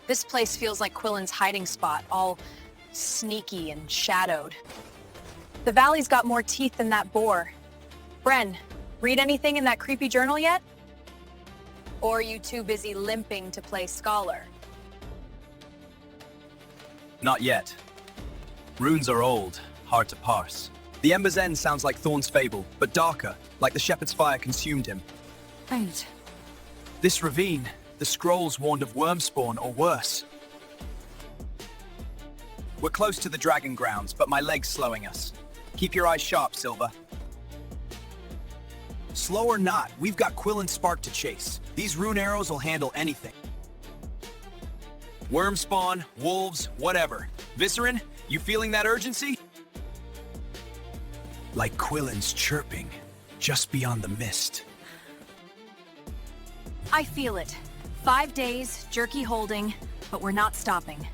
This place feels like Quillen's hiding spot, all sneaky and shadowed. The valley's got more teeth than that boar. Bren, read anything in that creepy journal yet? Or are you too busy limping to play scholar? Not yet. Runes are old, hard to parse. The Ember's End sounds like Thorn's fable, but darker, like the shepherd's fire consumed him. Right. This ravine, the scrolls warned of worm spawn or worse. We're close to the Dragon Grounds, but my leg's slowing us. Keep your eyes sharp, Silva. Slow or not, we've got Quillen's spark to chase. These rune arrows will handle anything. Worm spawn, wolves, whatever. Vicerin, You feeling that urgency? Like Quillen's chirping, just beyond the mist. I feel it. 5 days, jerky holding, but we're not stopping.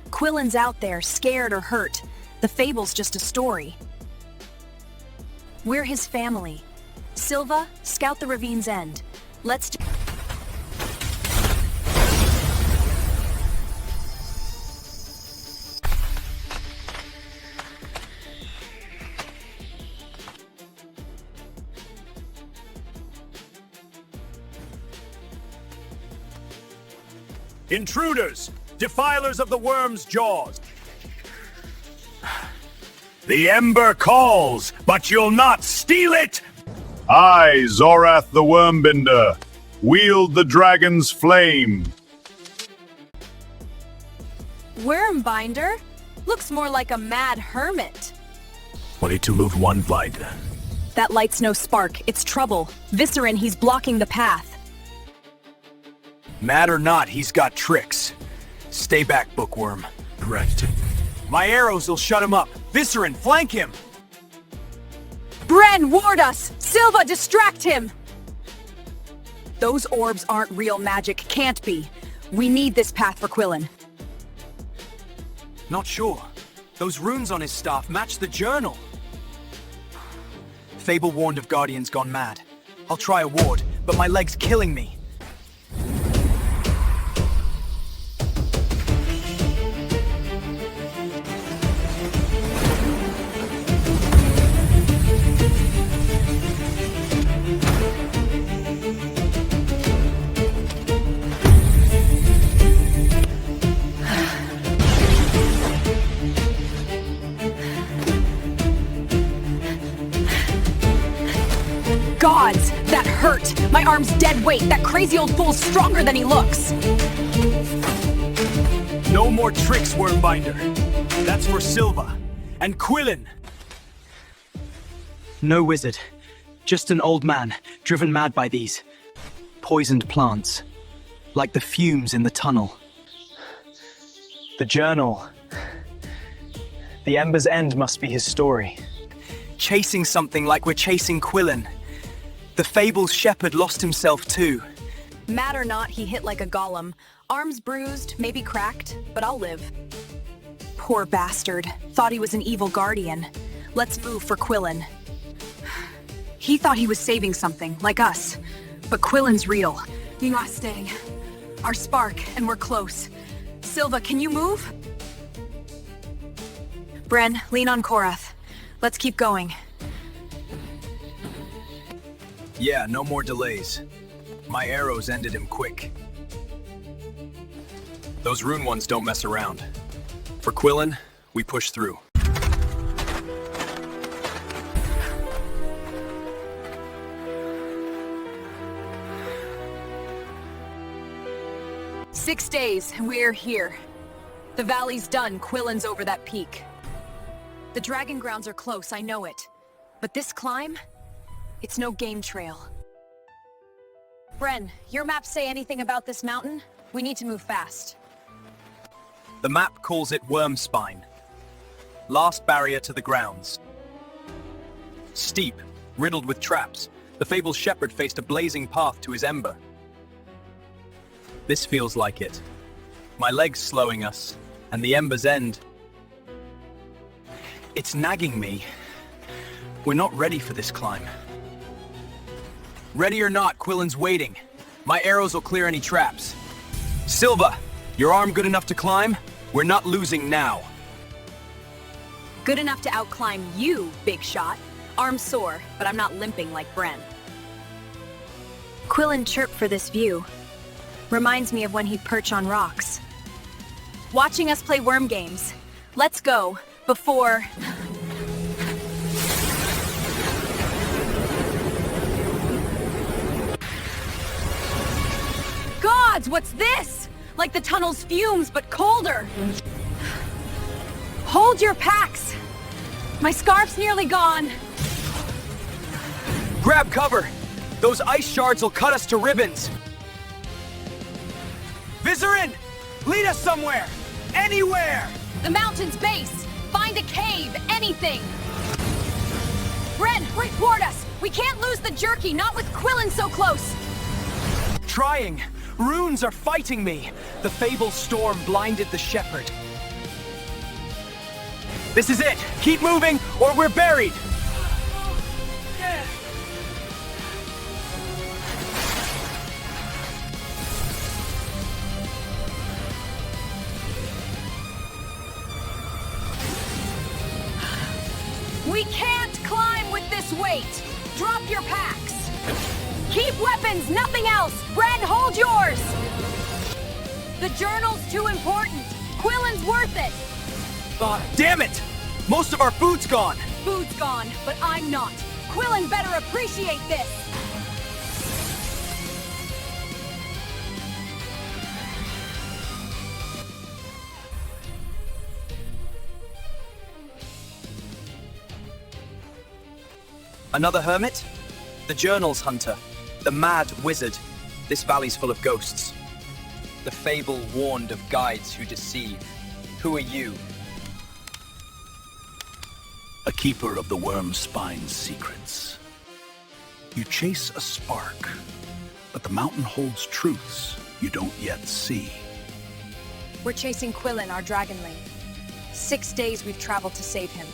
Quillen's out there, scared or hurt. The fable's just a story. We're his family. Silva, scout the ravine's end. Let's do— Intruders! Defilers of the worm's jaws! The Ember calls, but you'll not steal it! I, Zorath the Wormbinder, wield the dragon's flame. Wormbinder? Looks more like a mad hermit. Only to move one light. That light's no spark. It's trouble. Viscerin, he's blocking the path. Mad or not, he's got tricks. Stay back, Bookworm. Right. My arrows will shut him up. Viscerin, flank him! Bren, ward us! Silva, distract him! Those orbs aren't real magic. Can't be. We need this path for Quillen. Not sure. Those runes on his staff match the journal. Fable warned of guardians gone mad. I'll try a ward, but my leg's killing me. Gods! That hurt! My arm's dead weight! That crazy old fool's stronger than he looks! No more tricks, Wormbinder. That's for Silva. And Quillen! No wizard. Just an old man, driven mad by these poisoned plants. Like the fumes in the tunnel. The journal. The Ember's end must be his story. Chasing something like we're chasing Quillen. The Fable's shepherd lost himself too. Mad or not, he hit like a golem. Arms bruised, maybe cracked, but I'll live. Poor bastard. Thought he was an evil guardian. Let's move for Quillen. He thought he was saving something, like us. But Quillen's real. Mustang. Our spark, and we're close. Silva, can you move? Bren, lean on Korath. Let's keep going. Yeah, no more delays. My arrows ended him quick. Those rune ones don't mess around. For Quillen, we push through. "6 days, and we're here. The valley's done, Quillen's over that peak. The dragon grounds are close, I know it. But this climb? It's no game trail. Bren, your maps say anything about this mountain? We need to move fast. The map calls it Wormspine. Last barrier to the grounds. Steep, riddled with traps, the Fable's shepherd faced a blazing path to his Ember. This feels like it. My leg's slowing us, and the Ember's end. It's nagging me. We're not ready for this climb. Ready or not, Quillen's waiting. My arrows will clear any traps. Silva, your arm good enough to climb? We're not losing now. Good enough to outclimb you, big shot. Arm sore, but I'm not limping like Bren. Quillen chirped for this view. Reminds me of when he'd perch on rocks. Watching us play worm games. Let's go, before... Gods, what's this? Like the tunnel's fumes, but colder. Hold your packs. My scarf's nearly gone. Grab cover! Those ice shards will cut us to ribbons! Viscerin! Lead us somewhere! Anywhere! The mountain's base! Find a cave, anything! Bren, report us! We can't lose the jerky, not with Quillen so close! Trying. Runes are fighting me. The Fable storm blinded the shepherd. This is it. Keep moving, or we're buried. We can't climb with this weight! Drop your packs! Keep weapons, nothing else! Bren, hold yours! The journal's too important. Quillen's worth it! Damn it! Most of our food's gone. Food's gone, but I'm not. Quillen better appreciate this! Another hermit? The journal's hunter. The mad wizard. This valley's full of ghosts. The Fable warned of guides who deceive. Who are you? A keeper of the worm spine's secrets. You chase a spark, but the mountain holds truths you don't yet see. We're chasing Quillen, our dragonling. 6 days we've traveled to save him.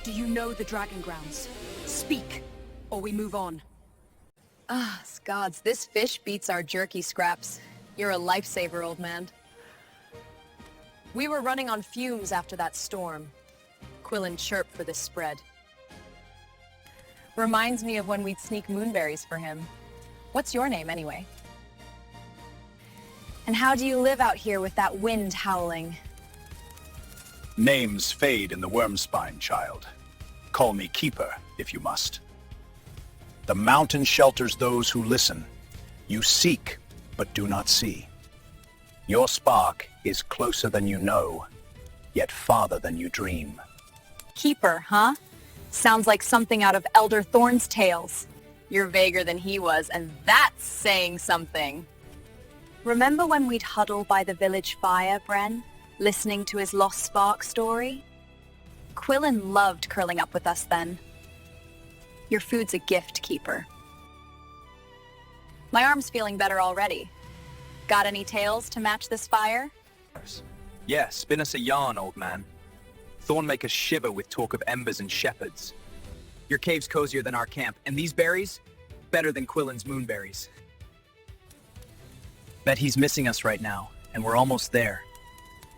Do you know the Dragon Grounds? Speak, or we move on. Ah, Scods, this fish beats our jerky scraps. You're a lifesaver, old man. We were running on fumes after that storm. Quillen chirped for this spread. Reminds me of when we'd sneak moonberries for him. What's your name, anyway? And how do you live out here with that wind howling? Names fade in the worm spine, child. Call me Keeper, if you must. The mountain shelters those who listen. You seek, but do not see. Your spark is closer than you know, yet farther than you dream. Keeper, huh? Sounds like something out of Elder Thorn's tales. You're vaguer than he was, and that's saying something. Remember when we'd huddle by the village fire, Bren? Listening to his lost spark story? Quillen loved curling up with us then. Your food's a gift, Keeper. My arm's feeling better already. Got any tales to match this fire? Yeah, spin us a yarn, old man. Thorn make us shiver with talk of embers and shepherds. Your cave's cozier than our camp, and these berries, better than Quillen's moonberries. Bet he's missing us right now, and we're almost there.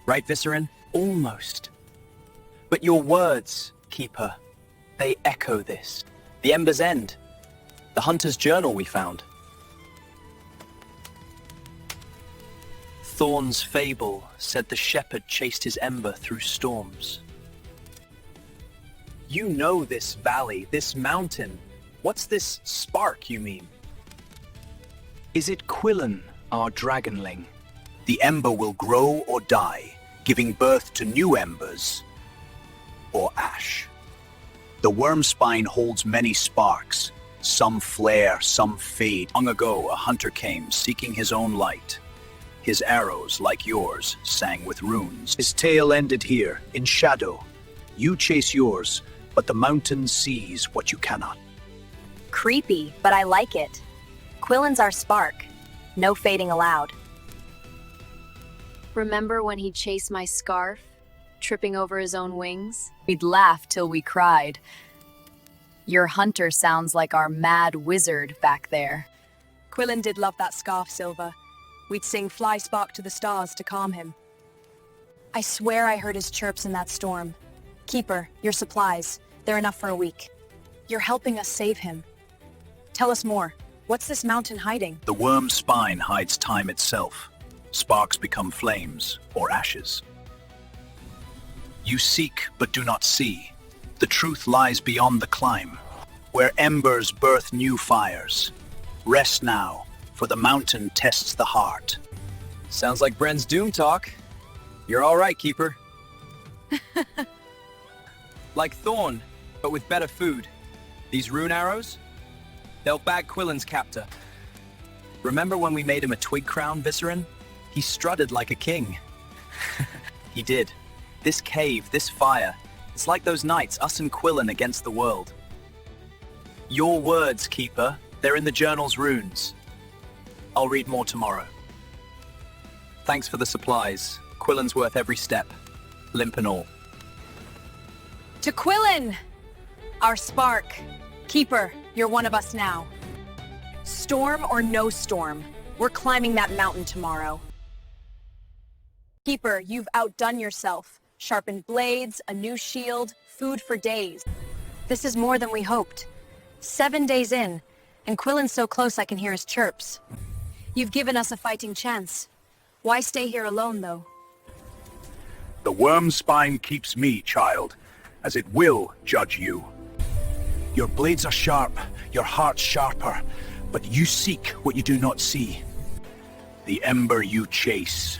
Right, Viscerin? Almost. But your words, Keeper, they echo this. The Ember's End. The Hunter's Journal we found. Thorn's fable said the shepherd chased his ember through storms. You know this valley, this mountain. What's this spark, you mean? Is it Quillen, our dragonling? The ember will grow or die, giving birth to new embers or ash. The worm spine holds many sparks. Some flare, some fade. Long ago, a hunter came, seeking his own light. His arrows, like yours, sang with runes. His tale ended here, in shadow. You chase yours, but the mountain sees what you cannot. Creepy, but I like it. Quillen's our spark. No fading allowed. Remember when he'd chase my scarf, tripping over his own wings? We'd laugh till we cried. Your hunter sounds like our mad wizard back there. Quillen did love that scarf, Silva. We'd sing Fly Spark to the Stars to calm him. I swear I heard his chirps in that storm. Keeper, your supplies. They're enough for a week. You're helping us save him. Tell us more. What's this mountain hiding? The worm spine hides time itself. Sparks become flames or ashes. You seek but do not see. The truth lies beyond the climb, where embers birth new fires. Rest now, for the mountain tests the heart. Sounds like Bren's doom talk. You're all right, Keeper. Like Thorn, but with better food. These rune arrows? They'll bag Quillen's captor. Remember when we made him a twig crown, Viscerin? He strutted like a king. He did. This cave, this fire, it's like those nights, us and Quillen against the world. Your words, Keeper, they're in the journal's runes. I'll read more tomorrow. Thanks for the supplies. Quillen's worth every step, limp and all. To Quillen! Our spark. Keeper, you're one of us now. Storm or no storm, we're climbing that mountain tomorrow. Keeper, you've outdone yourself. Sharpened blades, a new shield, food for days. This is more than we hoped. 7 days in, and Quillen's so close I can hear his chirps. You've given us a fighting chance. Why stay here alone, though? The worm spine keeps me, child, as it will judge you. Your blades are sharp, your heart's sharper, but you seek what you do not see. The ember you chase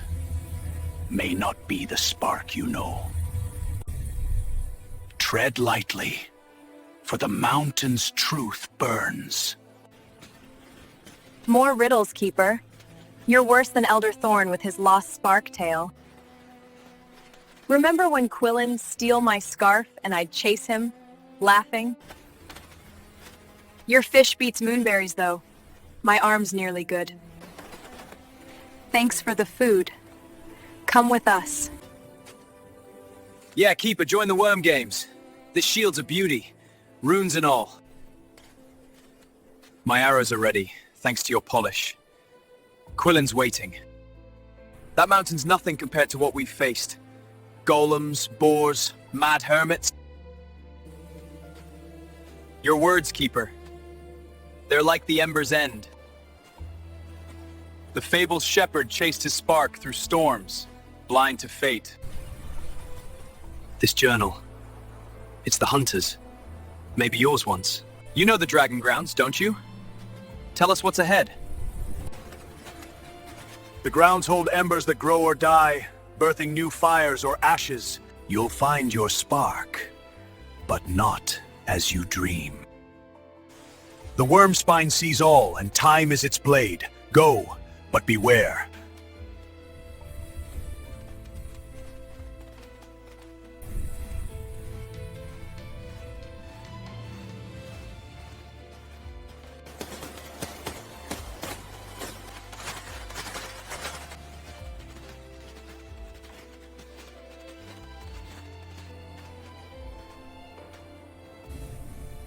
may not be the spark you know. Tread lightly, for the mountain's truth burns. More riddles, Keeper. You're worse than Elder Thorn with his lost spark tale. Remember when Quillen steal my scarf and I'd chase him, laughing? Your fish beats moonberries, though. My arm's nearly good. Thanks for the food. Come with us. Yeah, Keeper, join the worm games. This shield's a beauty, runes and all. My arrows are ready, thanks to your polish. Quillen's waiting. That mountain's nothing compared to what we've faced. Golems, boars, mad hermits. Your words, Keeper. They're like the Ember's end. The Fable's shepherd chased his spark through storms, blind to fate. This journal, it's the Hunter's. Maybe yours once. You know the Dragon Grounds, don't you? Tell us what's ahead. The grounds hold embers that grow or die, birthing new fires or ashes. You'll find your spark, but not as you dream. The worm spine sees all, and time is its blade. Go, but beware.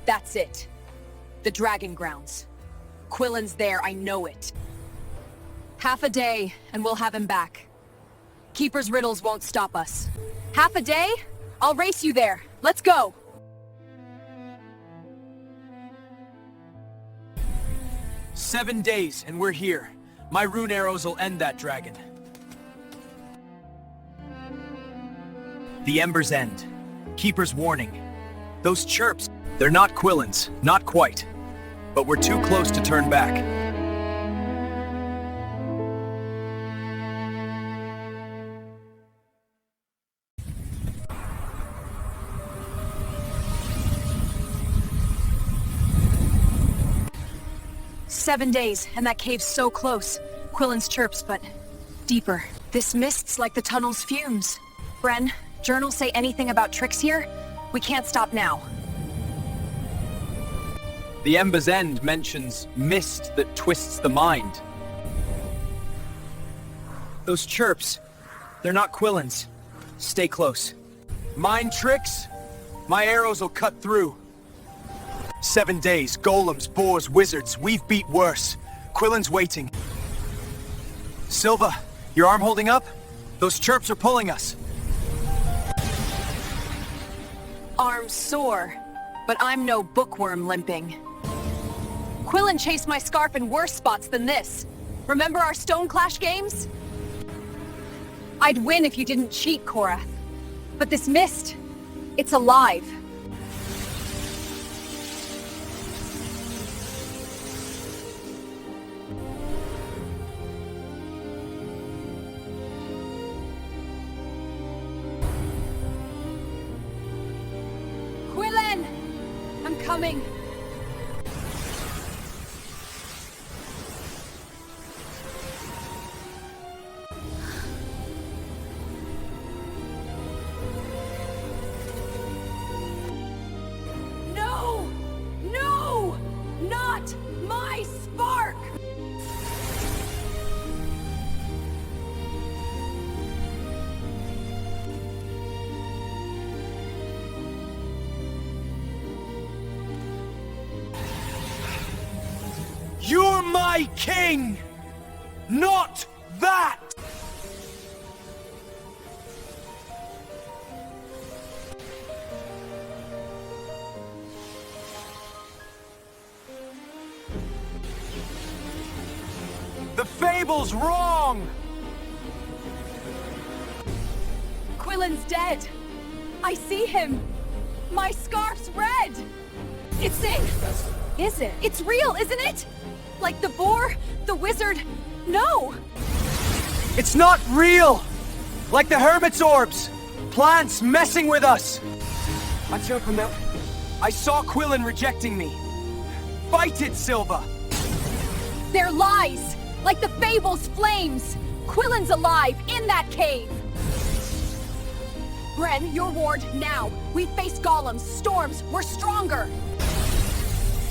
That's it. The Dragon Grounds. Quillen's there, I know it. Half a day, and we'll have him back. Keeper's riddles won't stop us. Half a day? I'll race you there. Let's go! 7 days, and we're here. My rune arrows will end that dragon. The Ember's End. Keeper's warning. Those chirps, they're not Quillen's, not quite. But we're too close to turn back. "7 days, and that cave's so close. Quillen's chirps, but deeper. This mist's like the tunnel's fumes. Bren, journals say anything about tricks here? We can't stop now." The Ember's End mentions mist that twists the mind. Those chirps, they're not Quillen's. Stay close. Mind tricks? My arrows will cut through. 7 days, golems, boars, wizards. We've beat worse. Quillen's waiting. Silva, your arm holding up? Those chirps are pulling us. Arms sore, but I'm no bookworm limping. Quillen chased my scarf in worse spots than this. Remember our Stone Clash games? I'd win if you didn't cheat, Korath. But this mist, it's alive. Quillen! I'm coming. my king! Not that! The fable's wrong! Quillen's dead. I see him. My scarf's red. It's safe. Is it? It's real, isn't it? Like the boar, the wizard. No. It's not real! Like the hermit's orbs! Plants messing with us! I saw Quillen rejecting me. Fight it, Silva! They're lies. Like the fable's flames. Quillen's alive in that cave. Bren, your ward now. We face golems, storms. We're stronger.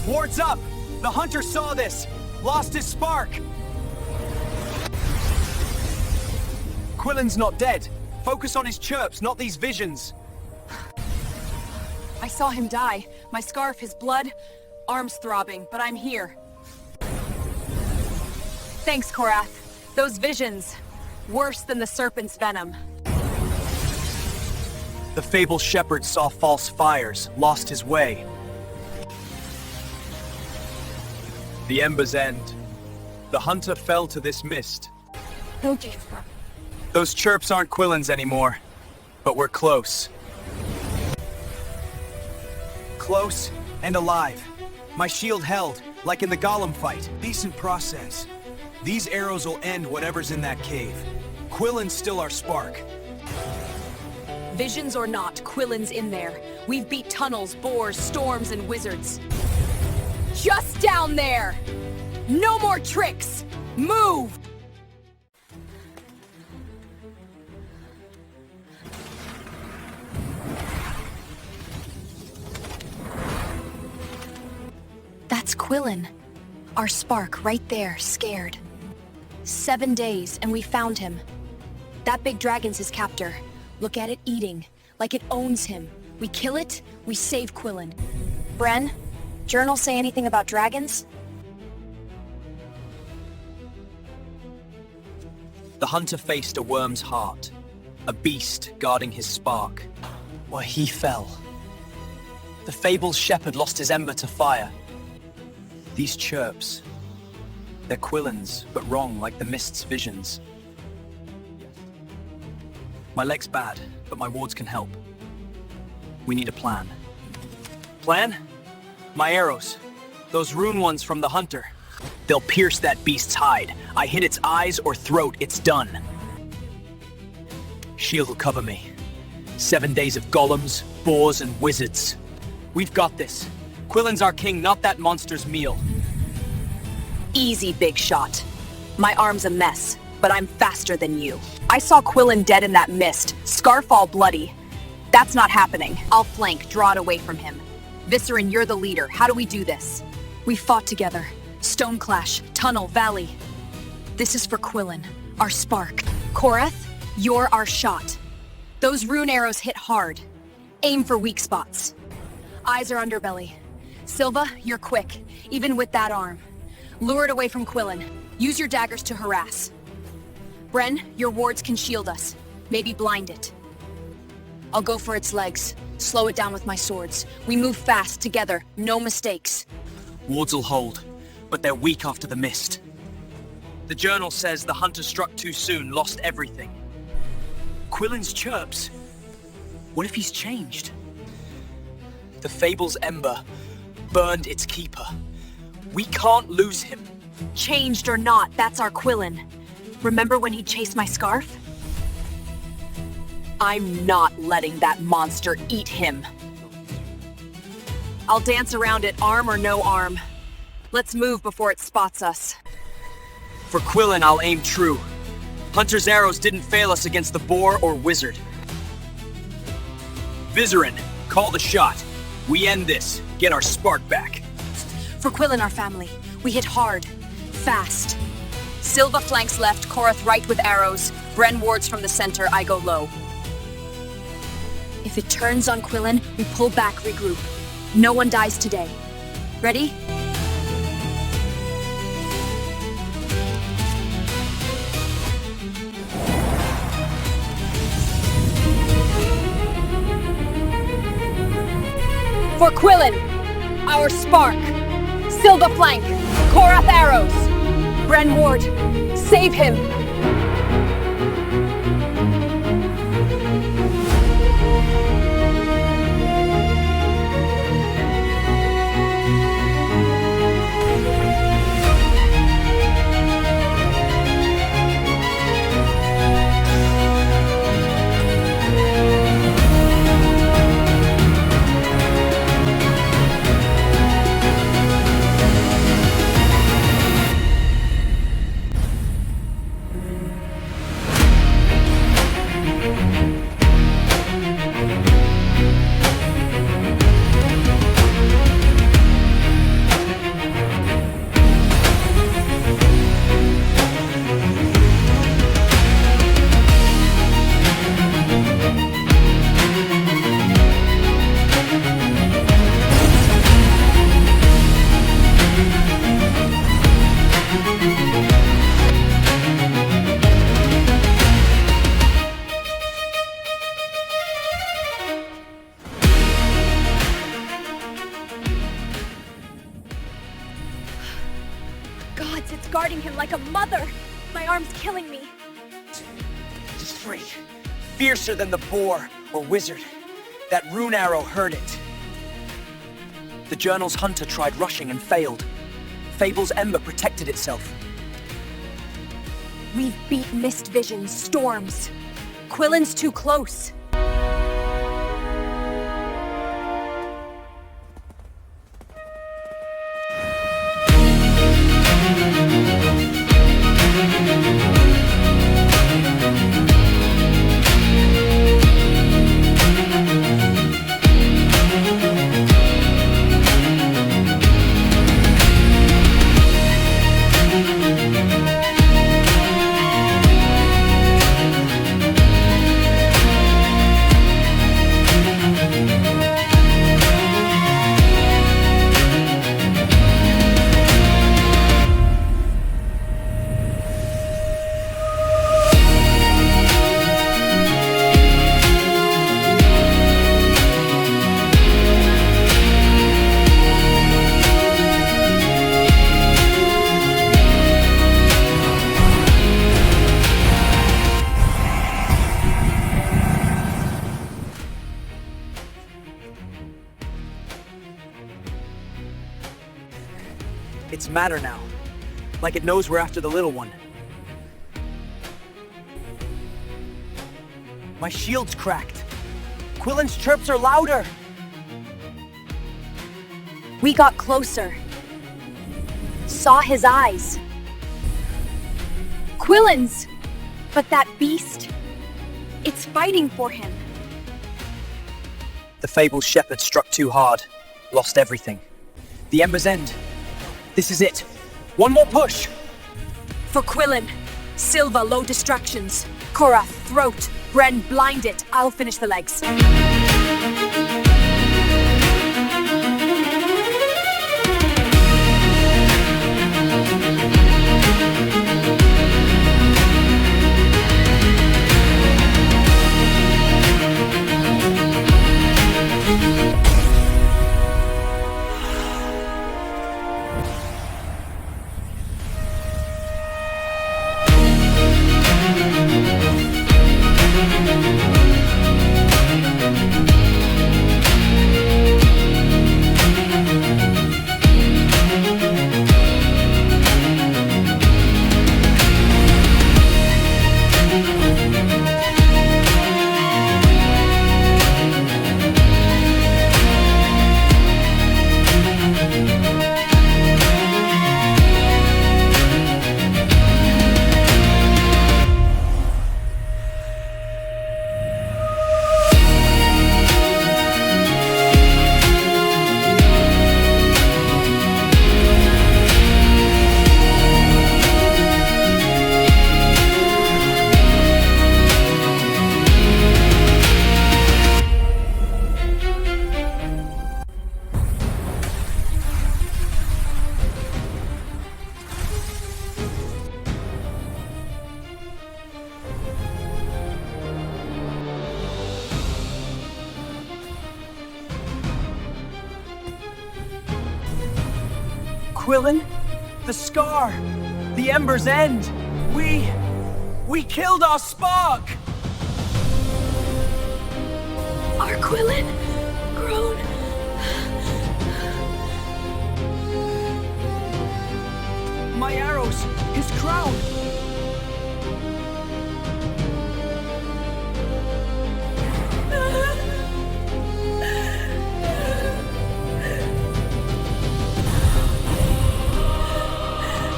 Ward's up! The hunter saw this! Lost his spark! Quillen's not dead. Focus on his chirps, not these visions. I saw him die. My scarf, his blood, arms throbbing, but I'm here. Thanks, Korath. Those visions, worse than the serpent's venom. The fabled shepherd saw false fires, lost his way. The ember's end. The hunter fell to this mist. Those chirps aren't Quillen's anymore, but we're close. Close and alive. My shield held, like in the golem fight. Decent process. These arrows will end whatever's in that cave. Quillen's still our spark. Visions or not, Quillen's in there. We've beat tunnels, boars, storms, and wizards. Just down there! No more tricks! Move! That's Quillen. Our spark right there, scared. 7 days, and we found him. That big dragon's his captor. Look at it eating, like it owns him. We kill it, we save Quillen. Bren, journal say anything about dragons? The hunter faced a worm's heart, a beast guarding his spark. Why, he fell. The fable's shepherd lost his ember to fire. These chirps, they're Quillen's, but wrong like the mist's visions. My leg's bad, but my wards can help. We need a plan. Plan? My arrows. Those rune ones from the hunter. They'll pierce that beast's hide. I hit its eyes or throat, it's done. Shield will cover me. 7 days of golems, boars, and wizards. We've got this. Quillen's our king, not that monster's meal. Easy, big shot. My arm's a mess, but I'm faster than you. I saw Quillen dead in that mist, scarf all bloody. That's not happening. I'll flank, draw it away from him. Viscerin, you're the leader. How do we do this? We fought together. Stone clash, tunnel, valley. This is for Quillen, our spark. Korath, you're our shot. Those rune arrows hit hard. Aim for weak spots. Eyes are underbelly. Silva, you're quick, even with that arm. Lure it away from Quillen. Use your daggers to harass. Bren, your wards can shield us. Maybe blind it. I'll go for its legs. Slow it down with my swords. We move fast, together, no mistakes. Wards will hold, but they're weak after the mist. The journal says the hunter struck too soon, lost everything. Quillen's chirps. What if he's changed? The fable's ember burned its keeper. We can't lose him. Changed or not, that's our Quillen. Remember when he chased my scarf? I'm not letting that monster eat him. I'll dance around it, arm or no arm. Let's move before it spots us. For Quillen, I'll aim true. Hunter's arrows didn't fail us against the boar or wizard. Vizerin, call the shot. We end this. Get our spark back. For Quillen, our family, we hit hard, fast. Silva flanks left, Korath right with arrows. Bren wards from the center, I go low. If it turns on Quillen, we pull back, regroup. No one dies today. Ready? For Quillen, our spark. Silva flank. Korath arrows. Bren Ward, save him. Gods, it's guarding him like a mother. My arm's killing me. It's free. Fiercer than the boar or wizard. That rune arrow heard it. The Journal's hunter tried rushing and failed. Fable's Ember protected itself. We've beat mist visions, storms. Quillen's too close. It's matter now. Like it knows we're after the little one. My shield's cracked. Quillen's chirps are louder. We got closer. Saw his eyes. Quillen's! But that beast, it's fighting for him. The Fable's shepherd struck too hard. Lost everything. The Ember's end. This is it. One more push. For Quillen, Silva low distractions. Korath throat. Bren blind it. I'll finish the legs. Quillen? The scar! The Ember's end! We killed our spark! Our Quillen grown. My arrows! His crown!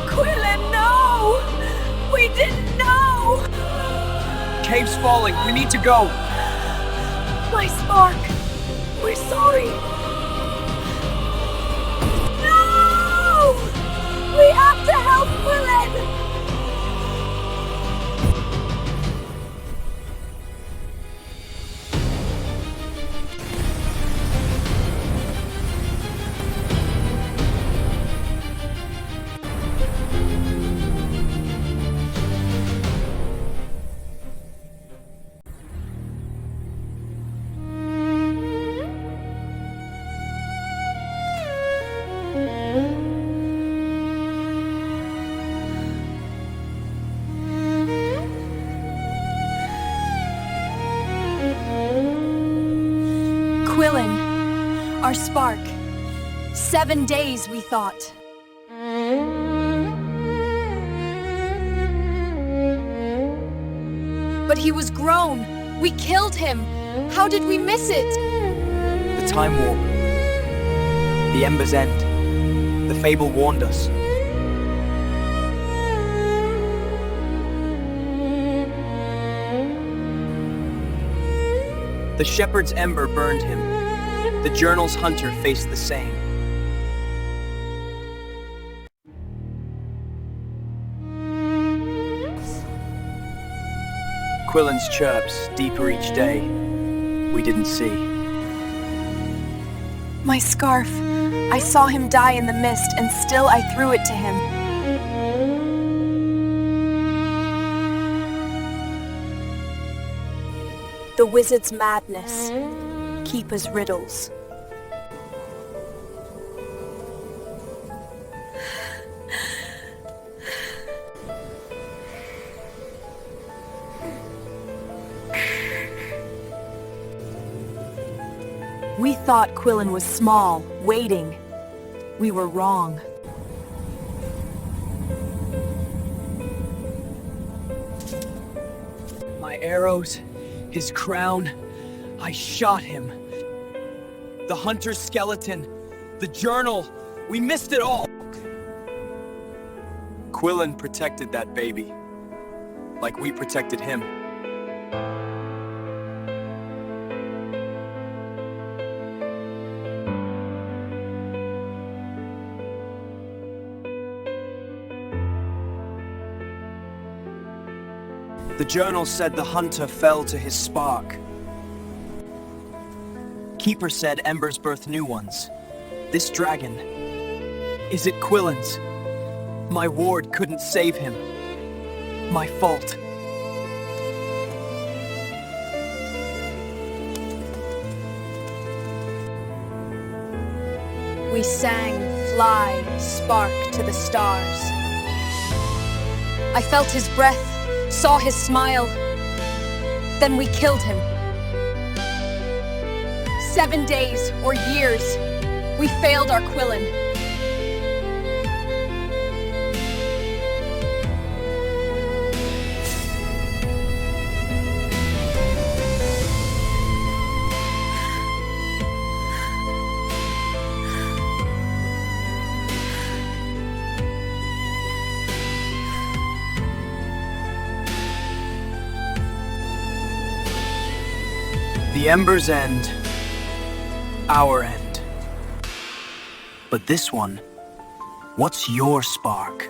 Quillen, no! We didn't know! Cave's falling. We need to go. My spark! We're sorry! No! We have to help Quillen! Quillen, our spark. 7 days, we thought. But he was grown. We killed him. How did we miss it? The Time Warp. The Ember's End. The Fable warned us. The Shepherd's Ember burned him. The Journal's Hunter faced the same. Quillen's chirps, deeper each day, we didn't see. My scarf. I saw him die in the mist, and still I threw it to him. The wizard's madness. Keeper's riddles. We thought Quillen was small, waiting. We were wrong. My arrows, his crown, I shot him. The hunter's skeleton, the journal, we missed it all. Quillen protected that baby, like we protected him. The journal said the hunter fell to his spark. Keeper said embers birth new ones. This dragon, is it Quillen's? My ward couldn't save him. My fault. We sang, fly, spark to the stars. I felt his breath, saw his smile. Then we killed him. 7 days or years, we failed our Quillen. The ember's end, our end. But this one, what's your spark?